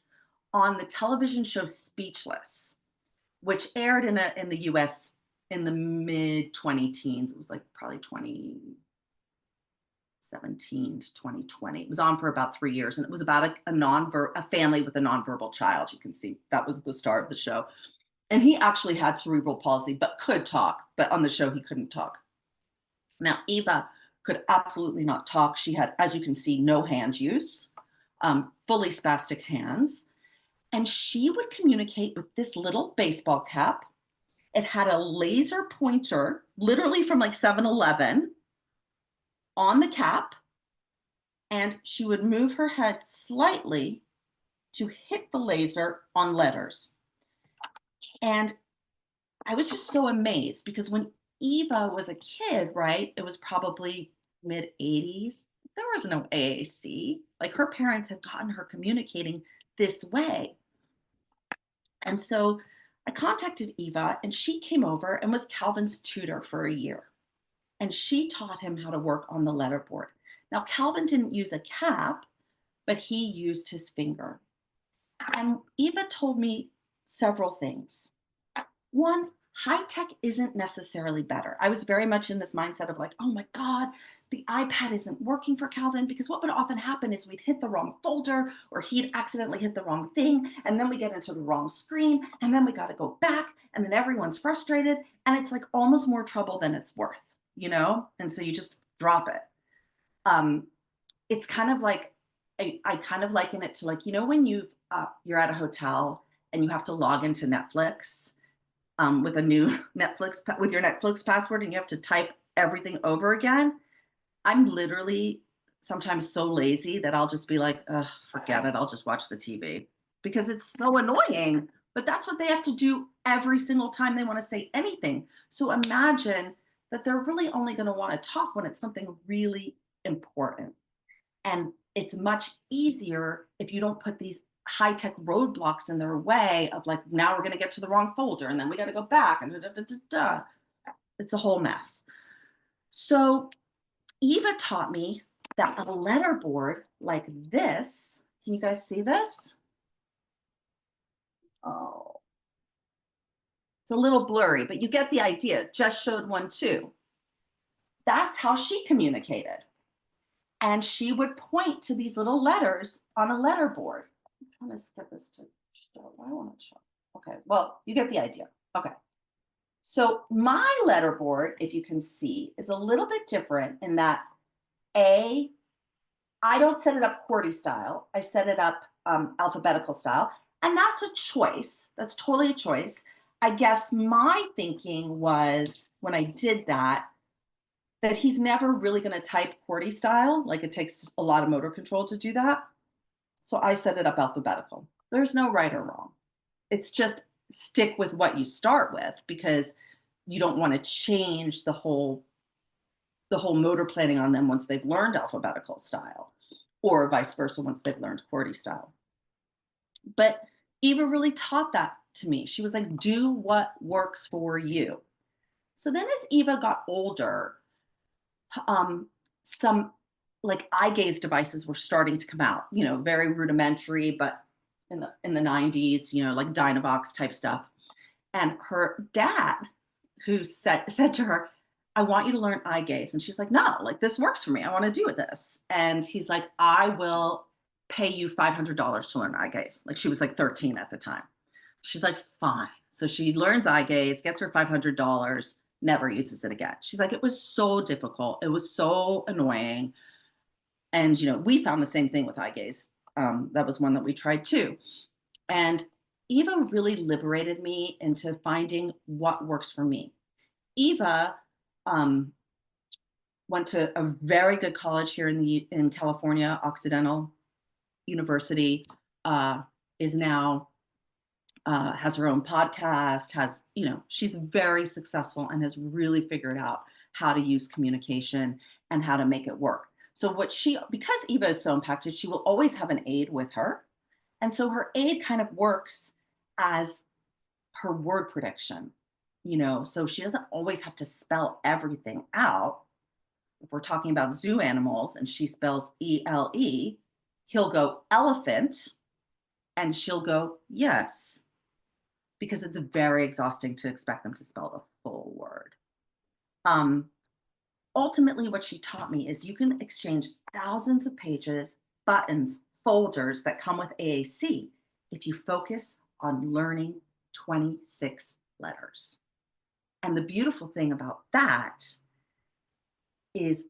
on the television show Speechless, which aired in the US in the mid 20 teens. It was like probably 2017 to 2020. It was on for about 3 years, and it was about a family with a nonverbal child. You can see that was the start of the show. And he actually had cerebral palsy, but could talk. But on the show, he couldn't talk. Now, Eva could absolutely not talk. She had, as you can see, no hand use, fully spastic hands. And she would communicate with this little baseball cap. It had a laser pointer, literally from like 7-Eleven, on the cap. And she would move her head slightly to hit the laser on letters. And I was just so amazed because when Eva was a kid, right, it was probably mid 80s. There was no AAC. Like her parents had gotten her communicating this way. And so I contacted Eva and she came over and was Calvin's tutor for a year. And she taught him how to work on the letterboard. Now, Calvin didn't use a cap, but he used his finger. And Eva told me several things. One, high tech isn't necessarily better. I was very much in this mindset of like, oh my God, the iPad isn't working for Calvin, because what would often happen is we'd hit the wrong folder or he'd accidentally hit the wrong thing. And then we get into the wrong screen and then we got to go back and then everyone's frustrated. And it's like almost more trouble than it's worth, you know? And so you just drop it. It's kind of like, I kind of liken it to like, you know, when you're at a hotel and you have to log into Netflix with a new with your Netflix password, and you have to type everything over again. I'm literally sometimes so lazy that I'll just be like, forget it. I'll just watch the TV because it's so annoying. But that's what they have to do every single time they want to say anything. So imagine that they're really only going to want to talk when it's something really important. And it's much easier if you don't put these high-tech roadblocks in their way of like, now we're going to get to the wrong folder and then we got to go back and It's a whole mess. So Eva taught me that a letterboard like this, can you guys see this? Oh, It's a little blurry, but you get the idea. Just showed 1, 2. That's how she communicated. And she would point to these little letters on a letter board. I'm trying to get this to show. Why won't it show? Okay, well, you get the idea. Okay. So my letter board, if you can see, is a little bit different in that I don't set it up QWERTY style. I set it up alphabetical style. And that's a choice. That's totally a choice. I guess my thinking was when I did that he's never really going to type QWERTY style. Like it takes a lot of motor control to do that. So I set it up alphabetical. There's no right or wrong. It's just stick with what you start with because you don't want to change the whole motor planning on them once they've learned alphabetical style, or vice versa once they've learned QWERTY style. But Eva really taught that to me. She was like, do what works for you. So then as Eva got older, some like eye gaze devices were starting to come out, you know, very rudimentary, but in the 90s, you know, like Dynavox type stuff. And her dad, who said to her, I want you to learn eye gaze. And she's like, no, like this works for me. I want to do this. And he's like, I will pay you $500 to learn eye gaze. Like she was like 13 at the time. She's like, fine. So she learns eye gaze, gets her $500, never uses it again. She's like, it was so difficult. It was so annoying. And, you know, we found the same thing with eye gaze. That was one that we tried too. And Eva really liberated me into finding what works for me. Eva went to a very good college here in California, Occidental University, is now has her own podcast, has, you know, she's very successful and has really figured out how to use communication and how to make it work. So because Eva is so impacted, she will always have an aide with her. And so her aide kind of works as her word prediction, you know, so she doesn't always have to spell everything out. If we're talking about zoo animals and she spells ELE, he'll go elephant and she'll go yes, because it's very exhausting to expect them to spell the full word. Ultimately, what she taught me is you can exchange thousands of pages, buttons, folders that come with AAC if you focus on learning 26 letters. And the beautiful thing about that is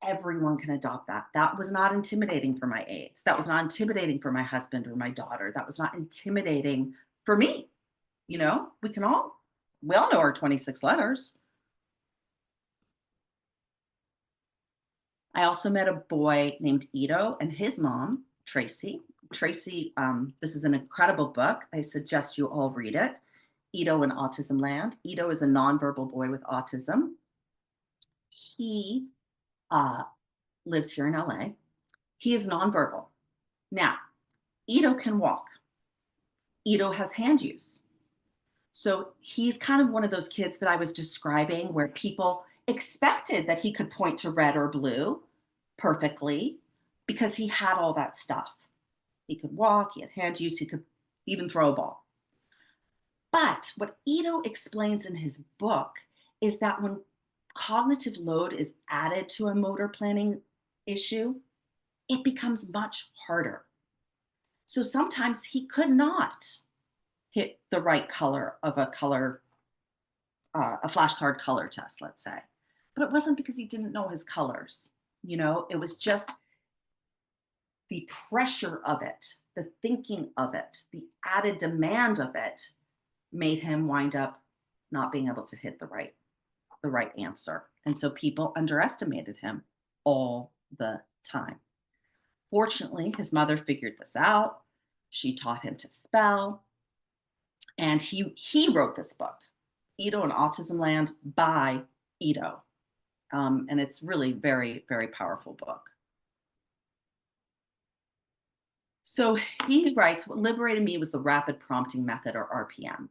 everyone can adopt that. That was not intimidating for my aides. That was not intimidating for my husband or my daughter. That was not intimidating for me. You know, we all know our 26 letters. I also met a boy named Ito and his mom, Tracy. Tracy, this is an incredible book. I suggest you all read it. Ito in Autism Land. Ito is a nonverbal boy with autism. He lives here in LA. He is nonverbal. Now, Ito can walk. Ito has hand use. So he's kind of one of those kids that I was describing where people expected that he could point to red or blue perfectly because he had all that stuff. He could walk, he had hand use, he could even throw a ball. But what Ito explains in his book is that when cognitive load is added to a motor planning issue, it becomes much harder. So sometimes he could not hit the right color of a flashcard color test, let's say. But it wasn't because he didn't know his colors, you know, it was just the pressure of it, the thinking of it, the added demand of it made him wind up not being able to hit the right answer. And so people underestimated him all the time. Fortunately, his mother figured this out. She taught him to spell. And he wrote this book, Ito in Autism Land by Ito. And it's really very, very powerful book. So he writes, what liberated me was the rapid prompting method, or RPM.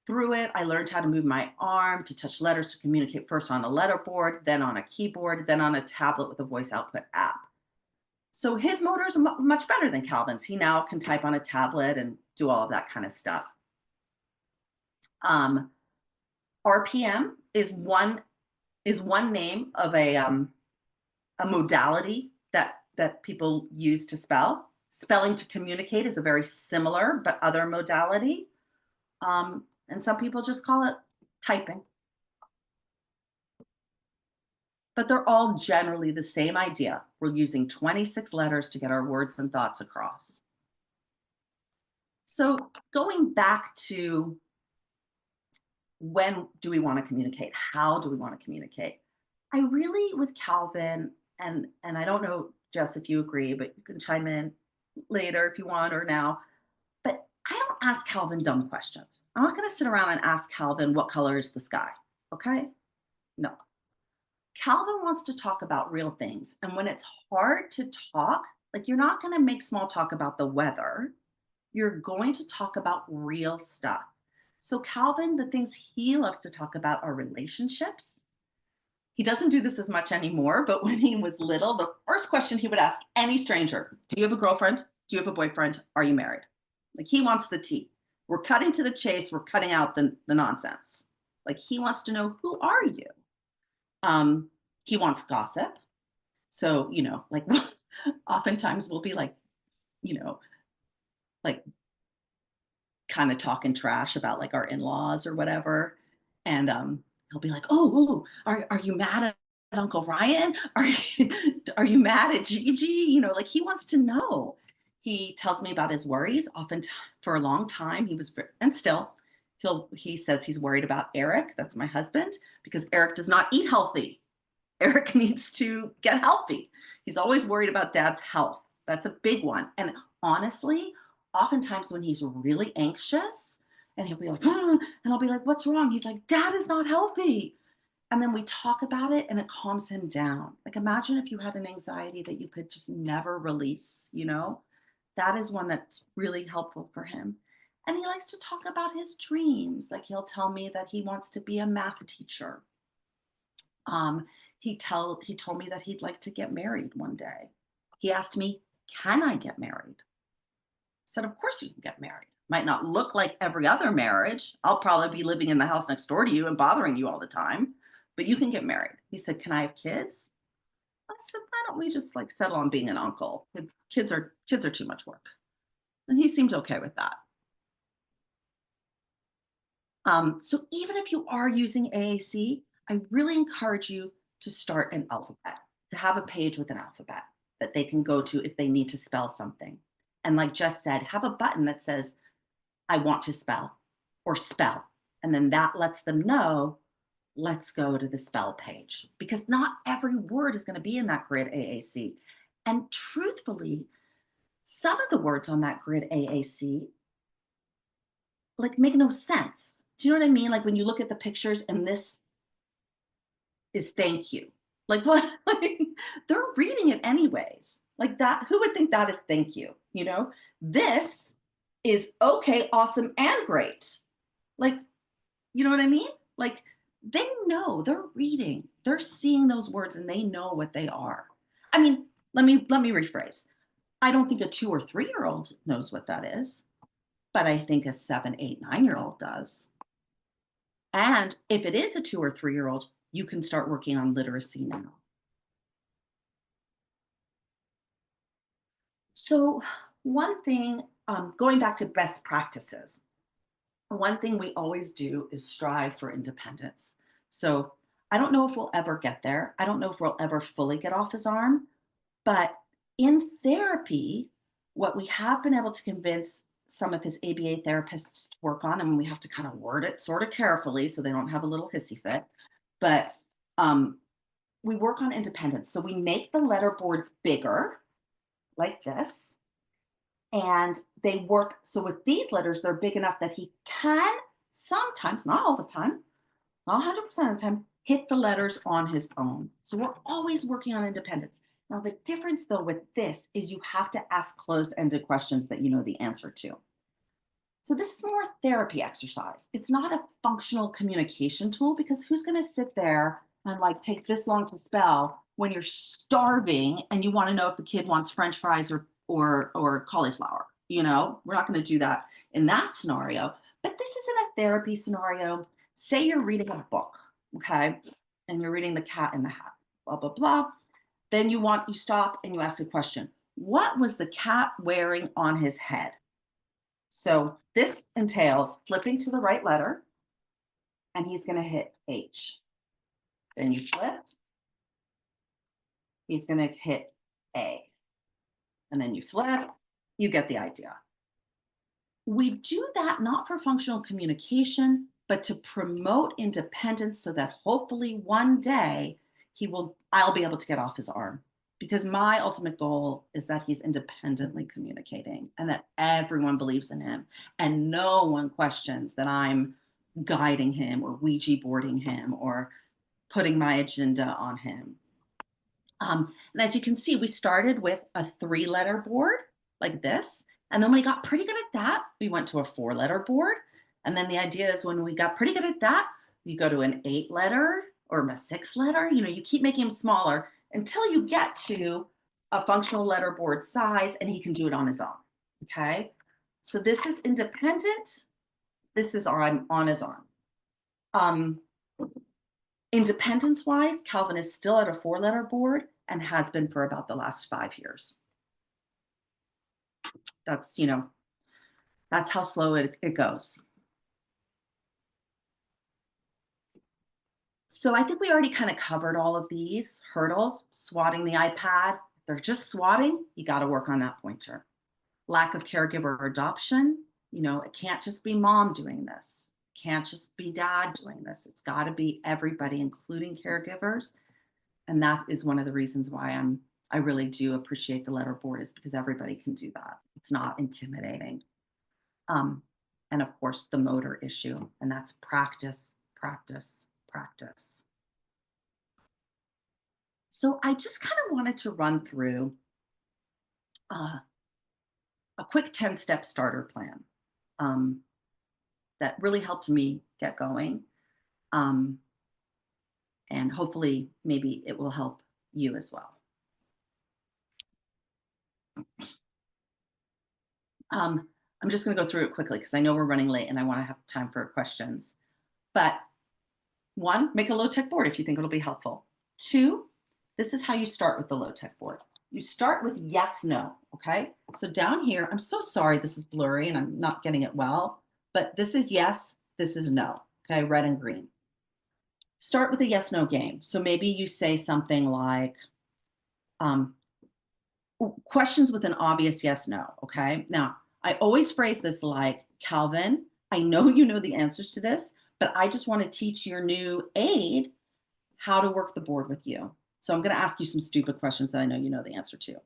Through it, I learned how to move my arm to touch letters to communicate first on a letter board, then on a keyboard, then on a tablet with a voice output app. So his motor is much better than Calvin's. He now can type on a tablet and do all of that kind of stuff. RPM is one name of a modality that people use to spell. Spelling to communicate is a very similar but other modality. And some people just call it typing. But they're all generally the same idea. We're using 26 letters to get our words and thoughts across. So going back to when do we want to communicate? How do we want to communicate? I really, with Calvin, and I don't know, Jess, if you agree, but you can chime in later if you want or now, but I don't ask Calvin dumb questions. I'm not going to sit around and ask Calvin what color is the sky, okay? No. Calvin wants to talk about real things. And when it's hard to talk, like you're not going to make small talk about the weather. You're going to talk about real stuff. So Calvin, the things he loves to talk about are relationships. He doesn't do this as much anymore, but when he was little, the first question he would ask any stranger, do you have a girlfriend? Do you have a boyfriend? Are you married? Like he wants the tea. We're cutting to the chase. We're cutting out the nonsense. Like he wants to know, who are you? He wants gossip. So, like oftentimes we'll be like, like kind of talking trash about like our in-laws or whatever. And he'll be like, oh, are you mad at Uncle Ryan? Are you mad at Gigi? Like he wants to know. He tells me about his worries. Often for a long time, and still, he says he's worried about Eric. That's my husband, because Eric does not eat healthy. Eric needs to get healthy. He's always worried about Dad's health. That's a big one. And honestly, oftentimes when he's really anxious and he'll be like, and I'll be like, what's wrong? He's like, Dad is not healthy. And then we talk about it and it calms him down. Like imagine if you had an anxiety that you could just never release, that is one that's really helpful for him. And he likes to talk about his dreams. Like he'll tell me that he wants to be a math teacher. He told me that he'd like to get married one day. He asked me, can I get married? I said, of course you can get married. Might not look like every other marriage. I'll probably be living in the house next door to you and bothering you all the time, but you can get married. He said, can I have kids? I said, why don't we just like settle on being an uncle? Kids are too much work. And he seemed okay with that. So even if you are using AAC, I really encourage you to start an alphabet, to have a page with an alphabet that they can go to if they need to spell something. And like Jess said, have a button that says, I want to spell or spell. And then that lets them know, let's go to the spell page, because not every word is going to be in that grid AAC. And truthfully, some of the words on that grid AAC like make no sense. Do you know what I mean? Like when you look at the pictures and this is thank you. Like what? Like, they're reading it anyways. Like that, who would think that is thank you? This is okay, awesome, and great. Like, you know what I mean? Like they know, they're reading, they're seeing those words and they know what they are. I mean, let me rephrase. I don't think a 2 or 3-year-old knows what that is, but I think a 7, 8, 9-year-old does. And if it is a 2 or 3-year-old, you can start working on literacy now. So one thing, going back to best practices, one thing we always do is strive for independence. So I don't know if we'll ever get there. I don't know if we'll ever fully get off his arm, but in therapy, what we have been able to convince some of his ABA therapists to work on, and we have to kind of word it sort of carefully so they don't have a little hissy fit, but we work on independence. So we make the letter boards bigger, like this, and they work. So with these letters, they're big enough that he can sometimes, not all the time, not 100% of the time, hit the letters on his own. So we're always working on independence. Now, the difference though with this is you have to ask closed-ended questions that you know the answer to. So this is more a therapy exercise. It's not a functional communication tool, because who's going to sit there and like take this long to spell when you're starving and you want to know if the kid wants French fries or cauliflower? We're not going to do that in that scenario. But this isn't a therapy scenario. Say you're reading a book, okay? And you're reading The Cat in the Hat, blah, blah, blah. Then you stop and you ask a question. What was the cat wearing on his head? So this entails flipping to the right letter, and he's going to hit H. Then you flip. He's going to hit A. And then you flip. You get the idea. We do that not for functional communication, but to promote independence so that hopefully one day I'll be able to get off his arm. Because my ultimate goal is that he's independently communicating and that everyone believes in him and no one questions that I'm guiding him or Ouija boarding him or putting my agenda on him. And as you can see, we started with a 3-letter board like this. And then when we got pretty good at that, we went to a 4-letter board. And then the idea is when we got pretty good at that, you go to an 8-letter or a 6-letter. You keep making them smaller until you get to a functional letter board size, and he can do it on his own. Okay. So this is independent. This is on his arm. Independence-wise, Calvin is still at a 4-letter board and has been for about the last 5 years. That's, that's how slow it goes. So I think we already kind of covered all of these hurdles. Swatting the iPad. If they're just swatting, you got to work on that pointer. Lack of caregiver adoption. It can't just be mom doing this. Can't just be dad doing this. It's got to be everybody, including caregivers. And that is one of the reasons why I really do appreciate the letter board, is because everybody can do that. It's not intimidating. And of course, the motor issue, and that's practice, practice, practice. So I just kind of wanted to run through a quick 10-step starter plan that really helped me get going. And hopefully, maybe it will help you as well. I'm just going to go through it quickly because I know we're running late and I want to have time for questions. But 1, make a low-tech board if you think it'll be helpful. 2, this is how you start with the low-tech board. You start with yes, no, okay? So down here, I'm so sorry this is blurry and I'm not getting it well, but this is yes, this is no, okay? Red and green. Start with a yes, no game. So maybe you say something like, questions with an obvious yes, no, okay? Now, I always phrase this like, Calvin, I know you know the answers to this, but I just want to teach your new aide how to work the board with you. So I'm going to ask you some stupid questions that I know you know the answer to.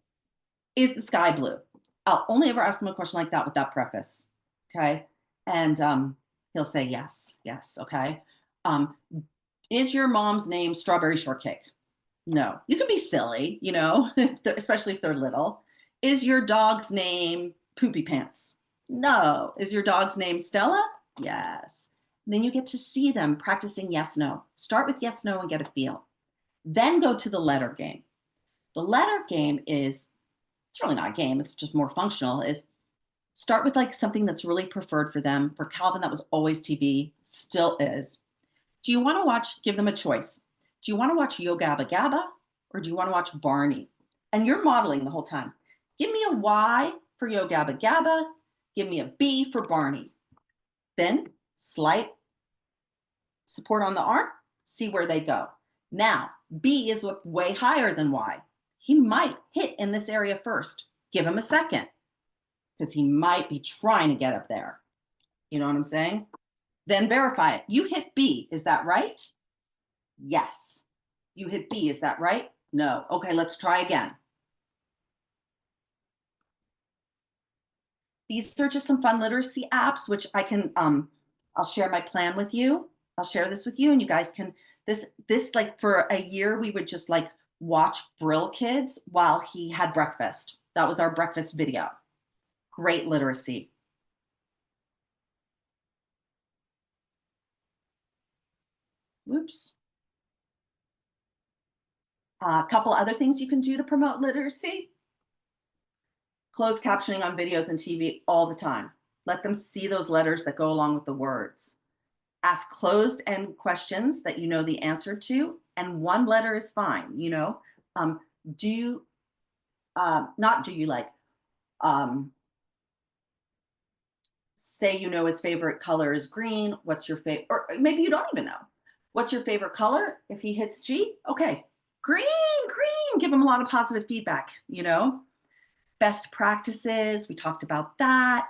Is the sky blue? I'll only ever ask him a question like that with that preface, okay? And he'll say yes, yes, okay? Is your mom's name Strawberry Shortcake? No. You can be silly, especially if they're little. Is your dog's name Poopy Pants? No. Is your dog's name Stella? Yes. And then you get to see them practicing yes, no. Start with yes, no, and get a feel. Then go to the letter game. The letter game it's really not a game, it's just more functional, is start with like something that's really preferred for them. For Calvin, that was always TV, still is. Do you want to give them a choice. Do you want to watch Yo Gabba Gabba or do you want to watch Barney? And you're modeling the whole time. Give me a Y for Yo Gabba Gabba. Give me a B for Barney. Then slight support on the arm, see where they go. Now, B is way higher than Y. He might hit in this area first. Give him a second because he might be trying to get up there. You know what I'm saying? Then verify it. You hit B, is that right? Yes. You hit B, is that right? No. Okay, let's try again. These are just some fun literacy apps, which I can, I'll share my plan with you. I'll share this with you and you guys can, this like for a year, we would just like watch Brill Kids while he had breakfast. That was our breakfast video. Great literacy. Whoops. A couple other things you can do to promote literacy. Closed captioning on videos and TV all the time. Let them see those letters that go along with the words. Ask closed-end questions that you know the answer to, and one letter is fine, you know? Do you, not do you like, say you know his favorite color is green, what's your favorite, or maybe you don't even know. What's your favorite color? If he hits G, okay, green, green, give him a lot of positive feedback, you know? Best practices, we talked about that.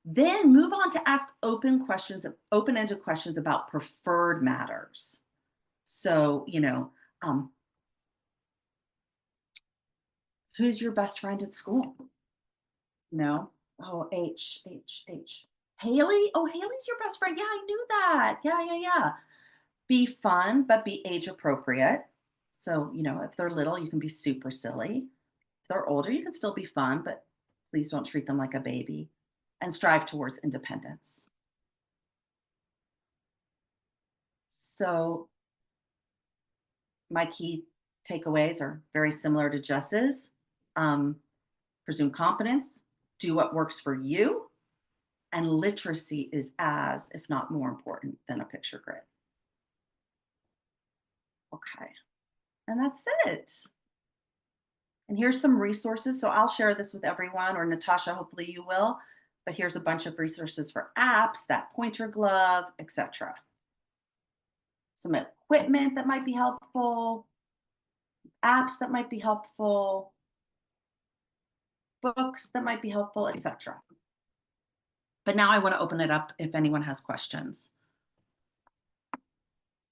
Then move on to ask open-ended questions about preferred matters. So, you know, who's your best friend at school? No. Oh, H. Haley? Oh, Haley's your best friend. Yeah, I knew that. Yeah. Be fun, but be age appropriate. So, you know, if they're little, you can be super silly. If they're older, you can still be fun, but please don't treat them like a baby. And strive towards independence. So my key takeaways are very similar to Jess's. Presume competence, do what works for you, and literacy is as, if not more important than a picture grid. Okay, and that's it. And here's some resources. So I'll share this with everyone, or Natasha, hopefully you will. But here's a bunch of resources for apps, that pointer glove, etc. Some equipment that might be helpful, apps that might be helpful, books that might be helpful, etc. But now I want to open it up if anyone has questions.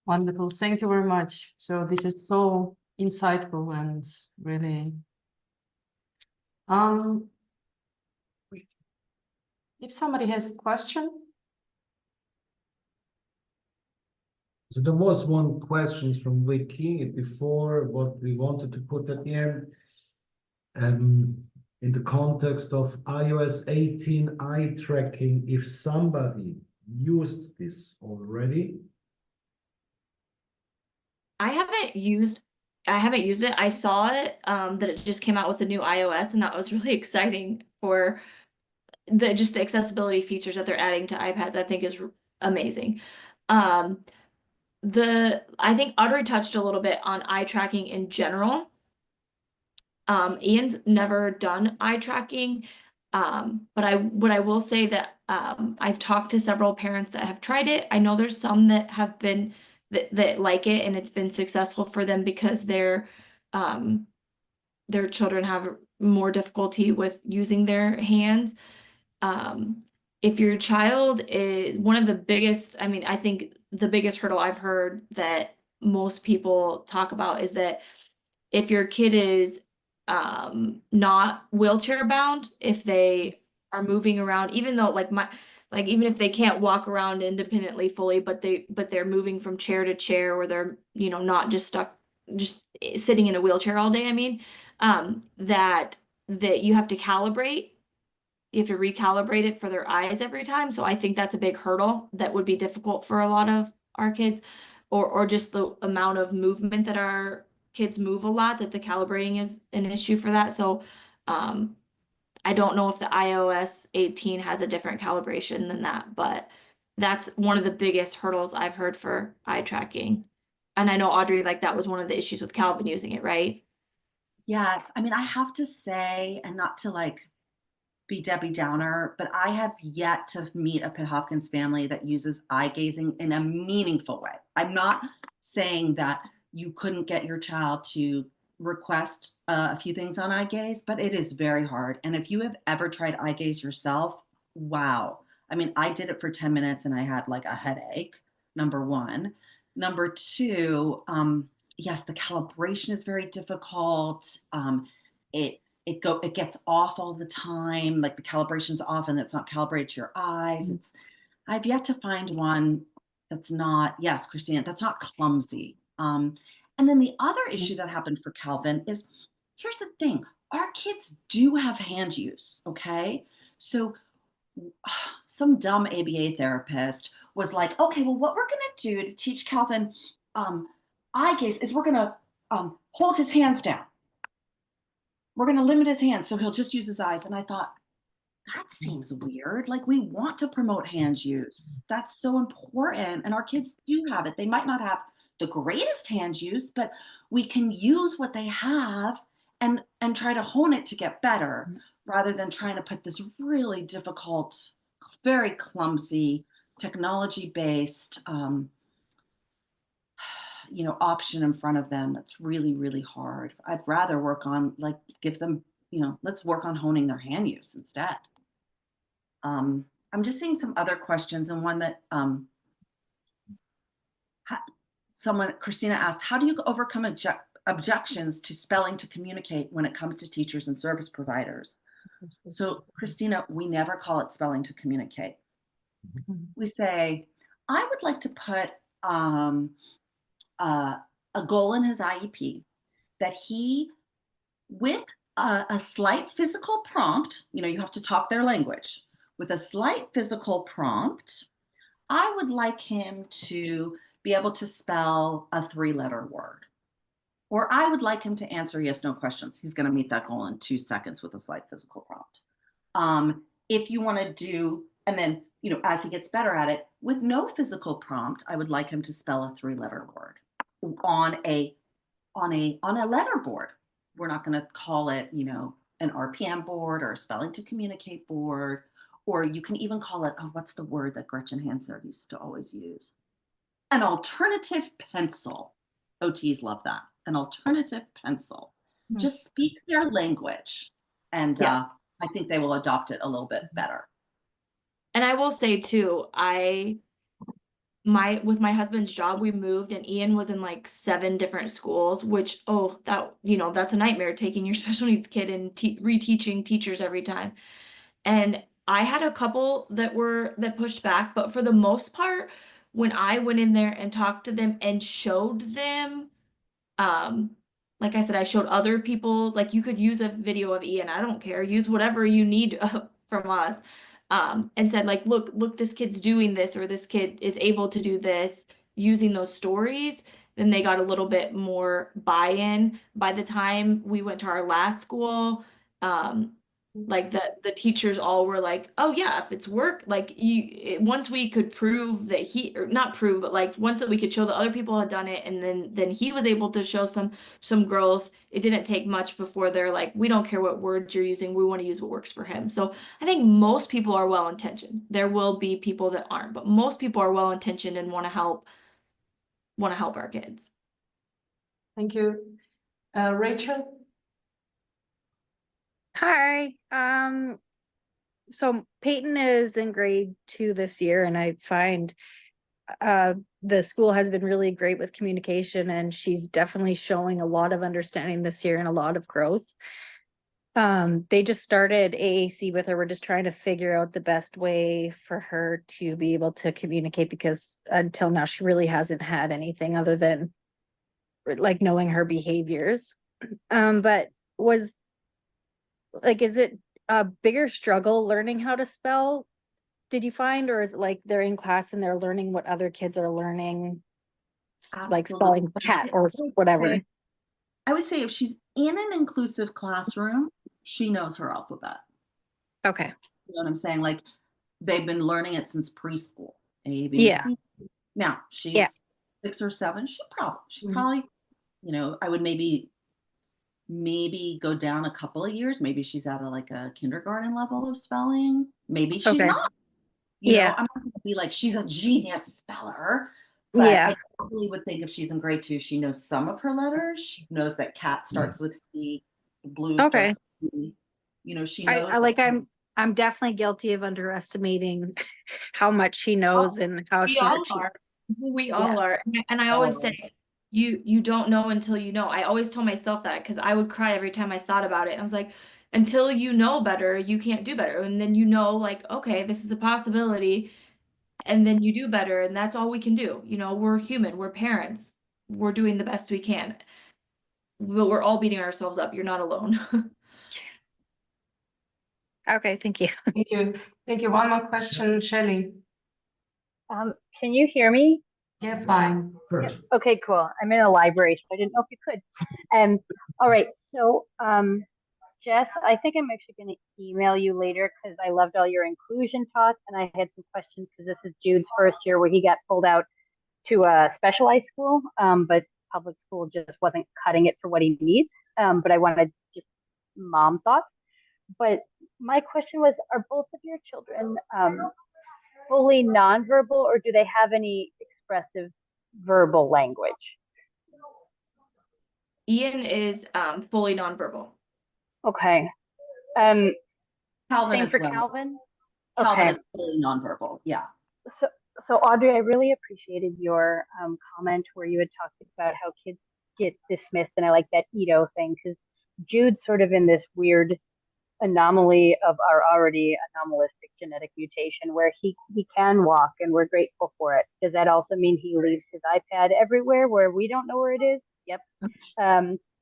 Wonderful. Thank you very much. So this is so insightful and really, if somebody has a question. So there was one question from Vicky before what we wanted to put at the end. In the context of iOS 18 eye tracking, if somebody used this already. I haven't used it. I saw it, that it just came out with the new iOS, and that was really exciting for the accessibility features that they're adding to iPads. I think is amazing. I think Audrey touched a little bit on eye tracking in general. Ian's never done eye tracking, but what I will say that I've talked to several parents that have tried it. I know there's some that have been that like it, and it's been successful for them because their children have more difficulty with using their hands. If your child is one of the biggest, I mean, I think the biggest hurdle I've heard that most people talk about is that if your kid is not wheelchair bound, if they are moving around, even though even if they can't walk around independently fully, but they're moving from chair to chair, or they're, you know, not just stuck just sitting in a wheelchair all day, I mean, that you have to recalibrate it for their eyes every time. So I think that's a big hurdle that would be difficult for a lot of our kids, or just the amount of movement that our kids move a lot, that the calibrating is an issue for that. So I don't know if the iOS 18 has a different calibration than that, but that's one of the biggest hurdles I've heard for eye tracking. And I know, Audrey, like that was one of the issues with Calvin using it, right? Yeah, I mean, I have to say, and not to like be Debbie Downer, but I have yet to meet a Pitt-Hopkins family that uses eye gazing in a meaningful way. I'm not saying that you couldn't get your child to request a few things on eye gaze, but it is very hard. And if you have ever tried eye gaze yourself, wow. I mean, I did it for 10 minutes and I had like a headache, number one. Number two, yes, the calibration is very difficult. It gets off all the time, like the calibration's off and it's not calibrated to your eyes. I've yet to find one that's not, yes, Christina, that's not clumsy. And then the other issue that happened for Calvin is, here's the thing, our kids do have hand use, okay? So some dumb ABA therapist was like, okay, well, what we're gonna do to teach Calvin eye gaze is we're gonna hold his hands down. We're gonna limit his hands so he'll just use his eyes. And I thought, that seems weird. Like, we want to promote hand use. That's so important. And our kids do have it. They might not have the greatest hand use, but we can use what they have and try to hone it to get better, rather than trying to put this really difficult, very clumsy, technology-based, option in front of them that's really, really hard. I'd rather work on, like, give them, let's work on honing their hand use instead. I'm just seeing some other questions, and one that Christina asked, how do you overcome objections to spelling to communicate when it comes to teachers and service providers? So, Christina, we never call it spelling to communicate. We say, I would like to put a goal in his IEP that he, with a slight physical prompt, you have to talk their language, with a slight physical prompt, I would like him to be able to spell a 3-letter word. Or I would like him to answer yes, no questions. He's going to meet that goal in 2 seconds with a slight physical prompt. If you want to do, and then, as he gets better at it, with no physical prompt, I would like him to spell a 3-letter word on a letter board. We're not going to call it, an RPM board or a spelling to communicate board, or you can even call it, what's the word that Gretchen Hansard used to always use? An alternative pencil. OTs love that. An alternative pencil. Just speak their language. And I think they will adopt it a little bit better. And I will say too, with my husband's job, we moved and Ian was in like 7 different schools, which, that's a nightmare, taking your special needs kid and reteaching teachers every time. And I had a couple that pushed back, but for the most part, when I went in there and talked to them and showed them, like I said, I showed other people's, like, you could use a video of Ian, I don't care, use whatever you need from us. And said, like, look, this kid's doing this, or this kid is able to do this, using those stories, then they got a little bit more buy-in. By the time we went to our last school, like the teachers all were like, oh yeah, if it's work, like once we could prove that or not prove, but like once that we could show that other people had done it, and then he was able to show some growth, it didn't take much before they're like, we don't care what words you're using, we want to use what works for him. So I think most people are well-intentioned. There will be people that aren't, but most people are well-intentioned and want to help our kids. Thank you. Rachel? Hi. So Peyton is in grade 2 this year, and I find the school has been really great with communication, and she's definitely showing a lot of understanding this year and a lot of growth. They just started AAC with her. We're just trying to figure out the best way for her to be able to communicate, because until now she really hasn't had anything other than like knowing her behaviors. But is it a bigger struggle learning how to spell, did you find, or is it like they're in class and they're learning what other kids are learning, like spelling cat or whatever? I would say if she's in an inclusive classroom, she knows her alphabet. Okay. You know what I'm saying? Like, they've been learning it since preschool. A, B, C. Now she's 6 or 7. She probably, I would maybe go down a couple of years. Maybe she's at a kindergarten level of spelling. Maybe she's not. I'm not going to be like, she's a genius speller. But I probably would think if she's in grade 2, she knows some of her letters. She knows that cat starts with C, blue starts with B. She knows. I'm definitely guilty of underestimating how much she knows and how smart she is. We all are. And I always say, you don't know until you know. I always told myself that, because I would cry every time I thought about it. And I was like, until you know better, you can't do better. And then like, okay, this is a possibility. And then you do better, and that's all we can do. We're human, we're parents, we're doing the best we can. But we're all beating ourselves up. You're not alone. Okay, thank you. Thank you. Thank you. One more question, Shelley. Can you hear me? Yeah, fine. First. Okay, cool. I'm in a library, so I didn't know if you could. All right. So, Jess, I think I'm actually going to email you later because I loved all your inclusion talks and I had some questions because this is Jude's first year where he got pulled out to a specialized school, but public school just wasn't cutting it for what he needs. But I wanted just mom thoughts. But my question was, are both of your children fully nonverbal or do they have any expressive verbal language? Ian is fully nonverbal. Okay. Calvin Same as for well. Calvin? Calvin Okay. is fully nonverbal. Yeah. So Audrey, I really appreciated your comment where you had talked about how kids get dismissed, and I like that Edo thing because Jude's sort of in this weird anomaly of our already anomalistic genetic mutation where he can walk, and we're grateful for it. Does that also mean he leaves his iPad everywhere where we don't know where it is? Yep.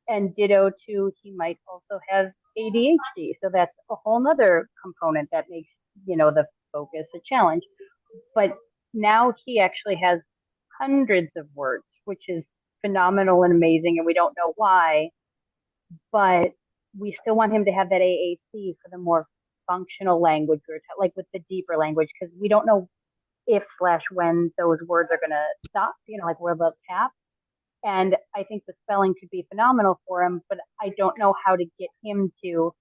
And ditto too, he might also have ADHD, so that's a whole nother component that makes the focus a challenge. But now he actually has hundreds of words, which is phenomenal and amazing, and we don't know why, but we still want him to have that AAC for the more functional language, or like with the deeper language, because we don't know if/when those words are going to stop, like where they'll tap. And I think the spelling could be phenomenal for him, but I don't know how to get him to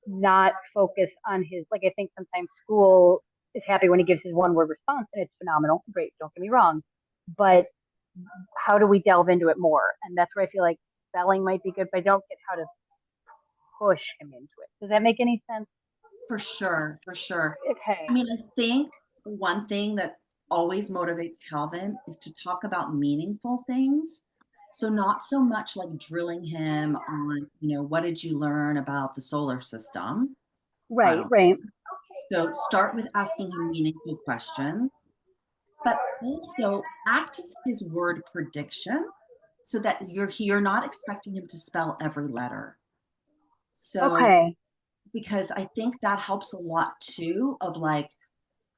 not focus on his, like, I think sometimes school is happy when he gives his one word response and it's phenomenal. Great, don't get me wrong. But how do we delve into it more? And that's where I feel like spelling might be good, but I don't get how to push him into it. Does that make any sense? For sure. For sure. Okay. I mean, I think one thing that always motivates Calvin is to talk about meaningful things. So not so much like drilling him on, what did you learn about the solar system? Right, right. So start with asking him meaningful questions, but also act as his word prediction so that you're not expecting him to spell every letter. So, Okay. because I think that helps a lot too, of like,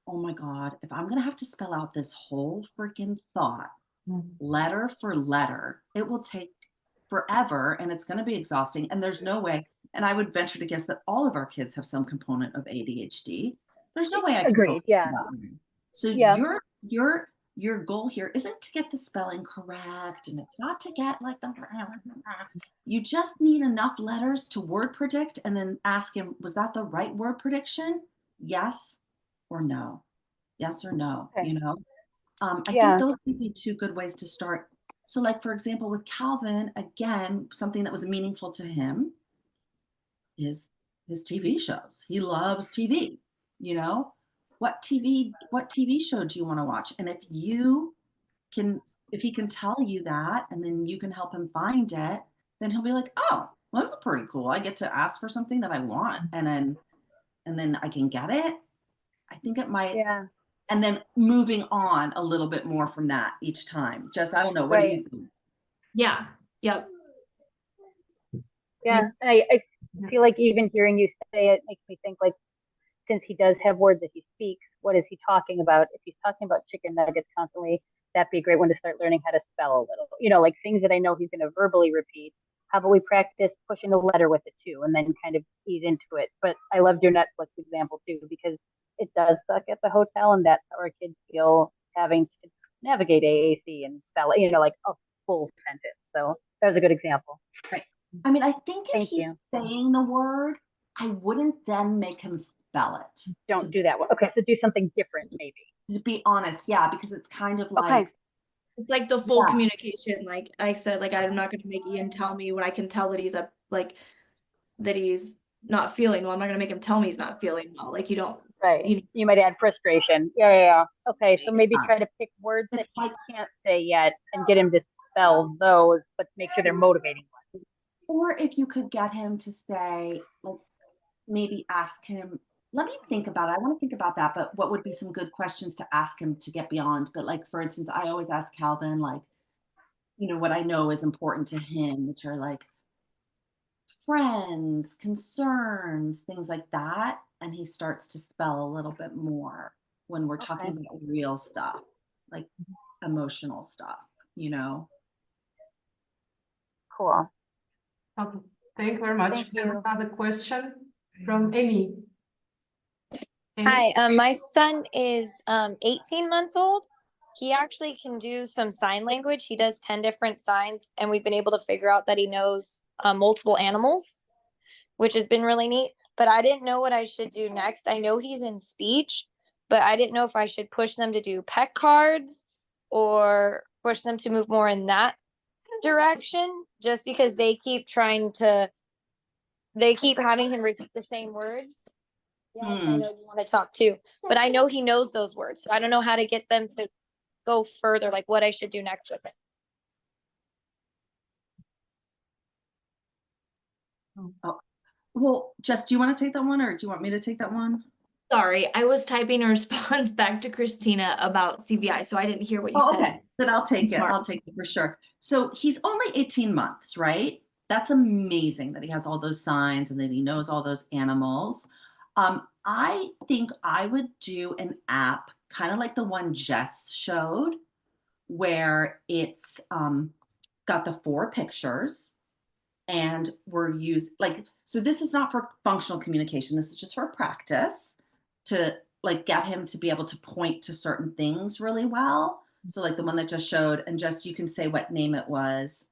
oh my God, if I'm going to have to spell out this whole freaking thought, letter for letter, it will take forever and it's going to be exhausting. And there's no way. And I would venture to guess that all of our kids have some component of ADHD. There's no way I can Agreed. focus Yeah. on that. So Yeah. your goal here isn't to get the spelling correct, and it's not to get like the, you just need enough letters to word predict and then ask him, was that the right word prediction? Yes or no? Yes or no, Okay. I Yeah. think those would be two good ways to start. So like, for example, with Calvin, again, something that was meaningful to him is his TV shows. He loves TV, what TV show do you want to watch? And if he can tell you that, and then you can help him find it, then he'll be like, oh, well, this is pretty cool. I get to ask for something that I want, and then I can get it. I think it might. Yeah. And then moving on a little bit more from that each time. Jess, I don't know. What do you think? Yeah. Yep. Yeah. And I feel like even hearing you say it makes me think, like, since he does have words that he speaks, what is he talking about? If he's talking about chicken nuggets constantly, that'd be a great one to start learning how to spell a little. Like things that I know he's going to verbally repeat. How about we practice pushing the letter with it too, and then kind of ease into it. But I loved your Netflix example too, because it does suck at the hotel, and that's how our kids feel having to navigate AAC and spell it, like a full sentence. So that was a good example. Right. I mean, I think if Thank he's you. saying the word, I wouldn't then make him spell it. Don't do that one. Okay, so do something different, maybe. To be honest, yeah, because it's kind of like, Okay. It's like the full Yeah. communication. Like I said, like I'm not going to make Ian tell me when I can tell that he's that he's not feeling well. I'm not going to make him tell me he's not feeling well. Like you don't. Right. You might add frustration. Yeah. Okay, so maybe Yeah. try to pick words that It's he like, can't say yet and get him to spell those, but make sure they're motivating ones. or if you could get him to say, like, maybe ask him, let me think about it. I want to think about that, but what would be some good questions to ask him to get beyond? But like, for instance, I always ask Calvin, like, what I know is important to him, which are like friends, concerns, things like that. And he starts to spell a little bit more when we're talking about real stuff, like emotional stuff, Cool. Okay. Thank you very much. Thank We have you. another question from Amy. Amy? Hi, my son is 18 months old. He actually can do some sign language. He does 10 different signs, and we've been able to figure out that he knows multiple animals, which has been really neat. But I didn't know what I should do next. I know he's in speech, but I didn't know if I should push them to do pet cards or push them to move more in that direction, just because they keep having him repeat the same words. Yes, I Hmm. know you want to talk too, but I know he knows those words. So I don't know how to get them to go further, like what I should do next with it. Well, Jess, do you want to take that one, or do you want me to take that one? Sorry, I was typing a response back to Christina about CVI, so I didn't hear what you Oh, said. okay, then I'll take it. Sorry. I'll take it for sure. So he's only 18 months, right? That's amazing that he has all those signs and that he knows all those animals. I think I would do an app kind of like the one Jess showed, where it's got the 4 pictures, and we're so this is not for functional communication. This is just for practice to like get him to be able to point to certain things really well. So like the one that just showed, and just you can say what name it was,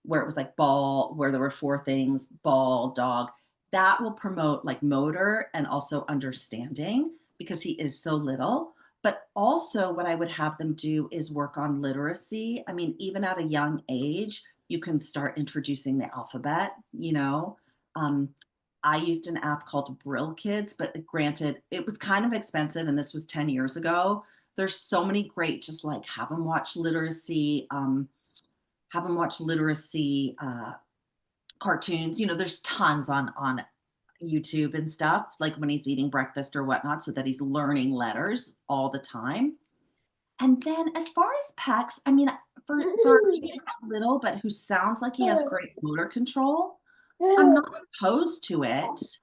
where it was like ball, where there were 4 things, ball, dog. That will promote like motor and also understanding because he is so little. But also what I would have them do is work on literacy. I mean, even at a young age, you can start introducing the alphabet, you know. I used an app called Brill Kids, but granted, it was kind of expensive, and this was 10 years ago. There's so many great, just like have them watch literacy, cartoons. You know, there's tons on YouTube and stuff, like when he's eating breakfast or whatnot, so that he's learning letters all the time. And then as far as PECs, I mean, for a kid little, but who sounds like he has great motor control, I'm not opposed to it.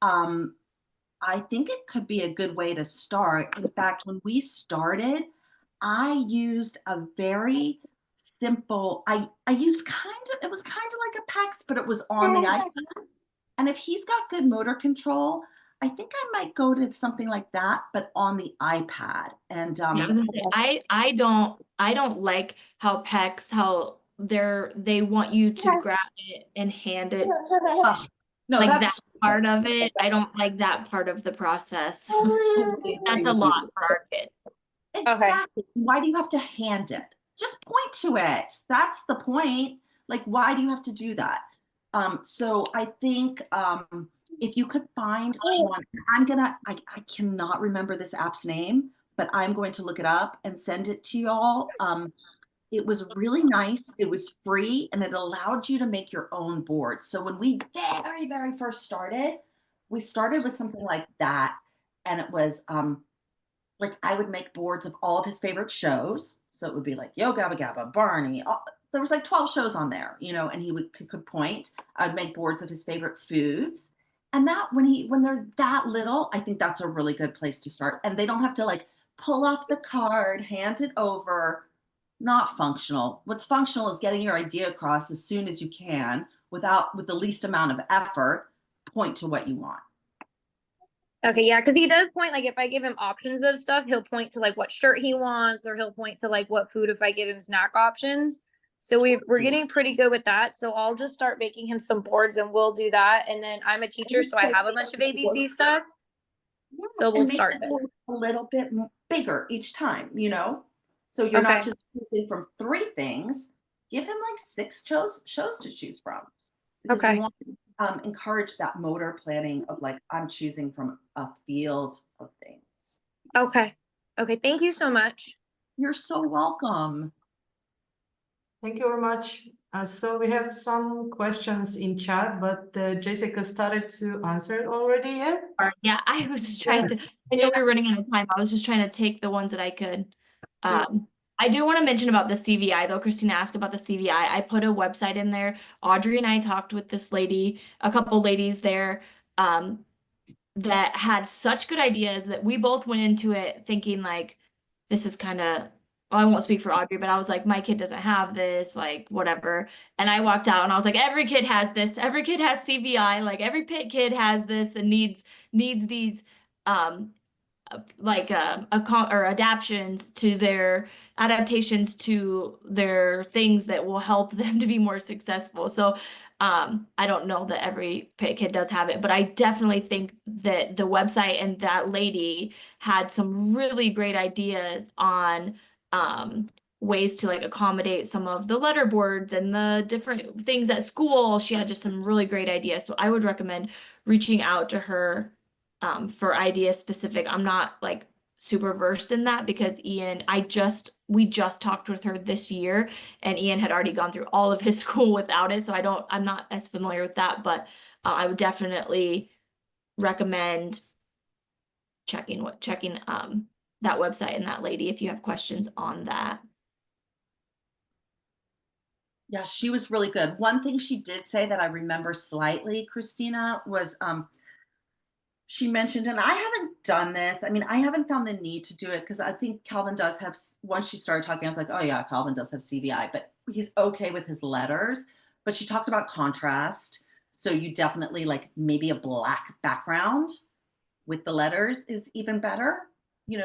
I think it could be a good way to start. In fact, when we started, I used a very simple, I used it was kind of like a PECs, but it was on the iPad. And if he's got good motor control, I think I might go to something like that, but on the iPad. And Yeah, I was gonna say, I don't like how how they want you to grab it and hand it. no, Like that that's part of it. I don't like that part of the process. totally That's agree a with you. lot for our kids. Exactly. Why do you have to hand it? Just point to it. That's the point. Like, why do you have to do that? So I think if you could find one, I cannot remember this app's name, but I'm going to look it up and send it to y'all. It was really nice. It was free, and it allowed you to make your own boards. So when we very, very first started, we started with something like that. And it was like I would make boards of all of his favorite shows. So it would be like Yo Gabba Gabba, Barney. There was like 12 shows on there, you know, and he could point. I'd make boards of his favorite foods. And that when they're that little, I think that's a really good place to start. And they don't have to like pull off the card, hand it over. Not functional. What's functional is getting your idea across as soon as you can with the least amount of effort. Point to what you want. Okay, yeah, because he does point, like if I give him options of stuff, he'll point to like what shirt he wants, or he'll point to like what food if I give him snack options. So we're getting pretty good with that. So I'll just start making him some boards and we'll do that. And then I'm a teacher, so I have a bunch of ABC stuff. So we'll And make start it there. a little bit bigger each time, you know? So you're not Okay. just choosing from 3 things. Give him like 6 shows to choose from. Because Okay. we want to encourage that motor planning of like, I'm choosing from a field of things. Okay. Okay. Thank you so much. You're so welcome. Thank you very much. So we have some questions in chat, but Jessica started to answer it already, yeah? Yeah, I was just trying to, I know we were running out of time. I was just trying to take the ones that I could. I do want to mention about the CVI though. Christina asked about the CVI. I put a website in there. Audrey and I talked with this lady, a couple ladies there, that had such good ideas that we both went into it thinking like, this is kind of I won't speak for Audrey, but I was like, my kid doesn't have this, like whatever. And I walked out and I was like, every kid has this. Every kid has CVI. Like every Pitt kid has this and needs these or adaptations to their adaptations to their things that will help them to be more successful. So I don't know that every Pitt kid does have it, but I definitely think that the website and that lady had some really great ideas on ways to like accommodate some of the letter boards and the different things at school. She had just some really great ideas. So I would recommend reaching out to her for ideas specific. I'm not like super versed in that because we just talked with her this year and Ian had already gone through all of his school without it. So I'm not as familiar with that, but I would definitely recommend checking that website and that lady if you have questions on that. Yeah, she was really good. One thing she did say that I remember slightly, Christina, was she mentioned, and I haven't done this. I mean, I haven't found the need to do it because I think Calvin does have, once she started talking, I was like, oh yeah, Calvin does have CVI, but he's okay with his letters. But she talked about contrast. So you definitely like maybe a black background with the letters is even better,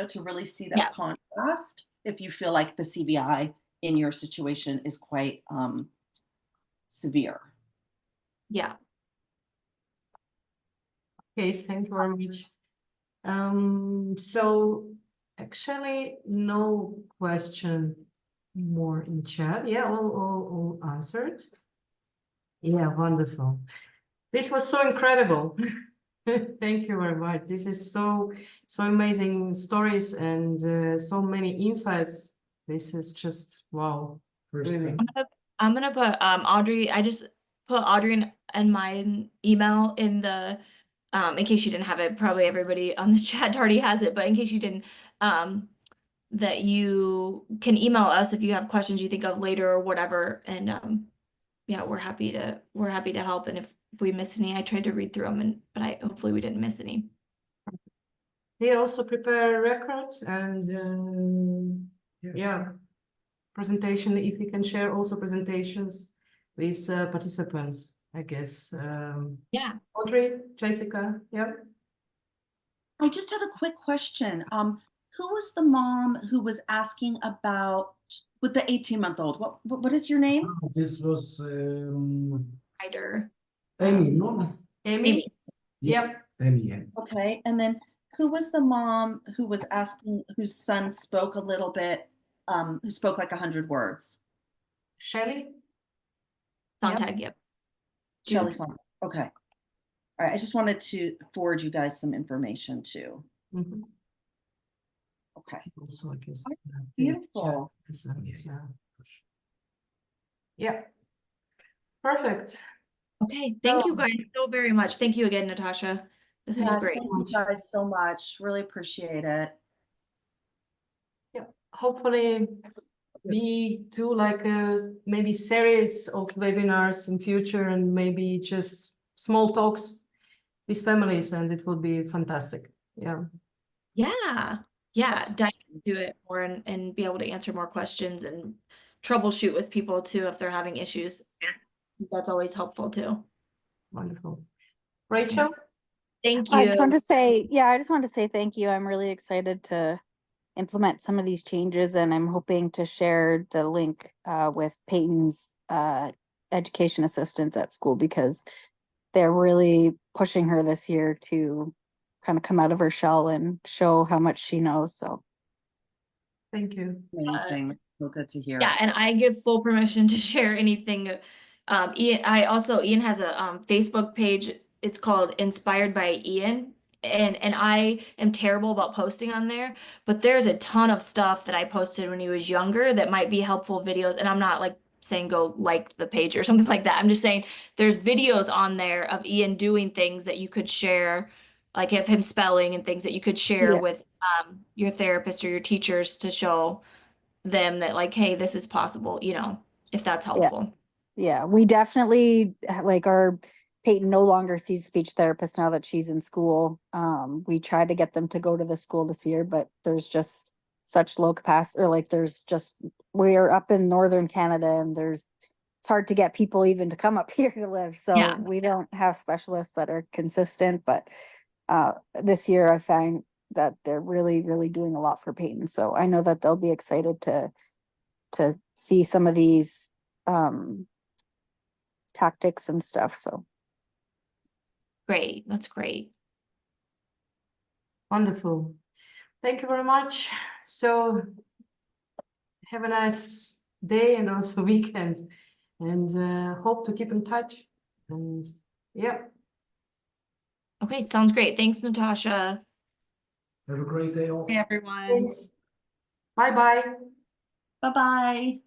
to really see that contrast if you feel like the CVI in your situation is quite severe. Yeah. Okay, thank you very much. So actually no question more in chat. Yeah, all answered. Yeah, wonderful. This was so incredible. Thank you very much. This is so amazing stories and so many insights. This is just wow. Really. I'm gonna put Audrey. I just put Audrey and my email in the in case you didn't have it. Probably everybody on this chat already has it, but in case you didn't, that you can email us if you have questions you think of later or whatever. And yeah, we're happy to help. And if we miss any, I tried to read through them, but hopefully we didn't miss any. They also prepare records and yeah, presentation. If you can share also presentations with participants, I guess. Yeah. Audrey, Jessica, yeah. I just had a quick question. Who was the mom who was asking about with the 18-month-old? What is your name? This was Writer. Amy, no? Amy? Yeah, Yep. Amy. Yeah. Okay, and then who was the mom who was asking, whose son spoke a little bit, who spoke like 100 words? Shelley? Sontag, yep. Shelley Sontag. Okay. All right, I just wanted to forward you guys some information too. Mm-hmm. Okay. Also, I guess, Beautiful. Yeah. Perfect. Okay, thank you guys so very much. Thank you again, Natasha. This is great. Thank you guys so much. Really appreciate it. Yeah. Hopefully we do like a maybe series of webinars in future and maybe just small talks with families, and it would be fantastic. Yeah. Yeah. Dive into it more and be able to answer more questions and troubleshoot with people too if they're having issues. That's always helpful too. Wonderful. Rachel? Thank you. I just wanted to say thank you. I'm really excited to implement some of these changes, and I'm hoping to share the link with Peyton's education assistants at school, because they're really pushing her this year to kind of come out of her shell and show how much she knows. So Thank you. Amazing. So good to hear. Yeah, and I give full permission to share anything. Ian has a Facebook page. It's called Inspired by Ian. And I am terrible about posting on there, but there's a ton of stuff that I posted when he was younger that might be helpful videos. And I'm not like saying go like the page or something like that. I'm just saying there's videos on there of Ian doing things that you could share, like of him spelling and things that you could share with your therapist or your teachers to show them that like, hey, this is possible, if that's helpful. Yeah, we definitely like our Peyton no longer sees speech therapist now that she's in school. We tried to get them to go to the school this year, but there's just such low capacity, or like there's just, we're up in northern Canada and it's hard to get people even to come up here to live. So Yeah. we don't have specialists that are consistent, but this year I find that they're really, really doing a lot for Peyton. So I know that they'll be excited to see some of these tactics and stuff. So Great. That's great. Wonderful. Thank you very much. So have a nice day and also weekend, and hope to keep in touch. And yeah, Okay, sounds great. Thanks, Natasha. Have a great day all. Hey, everyone. bye bye. Bye-bye.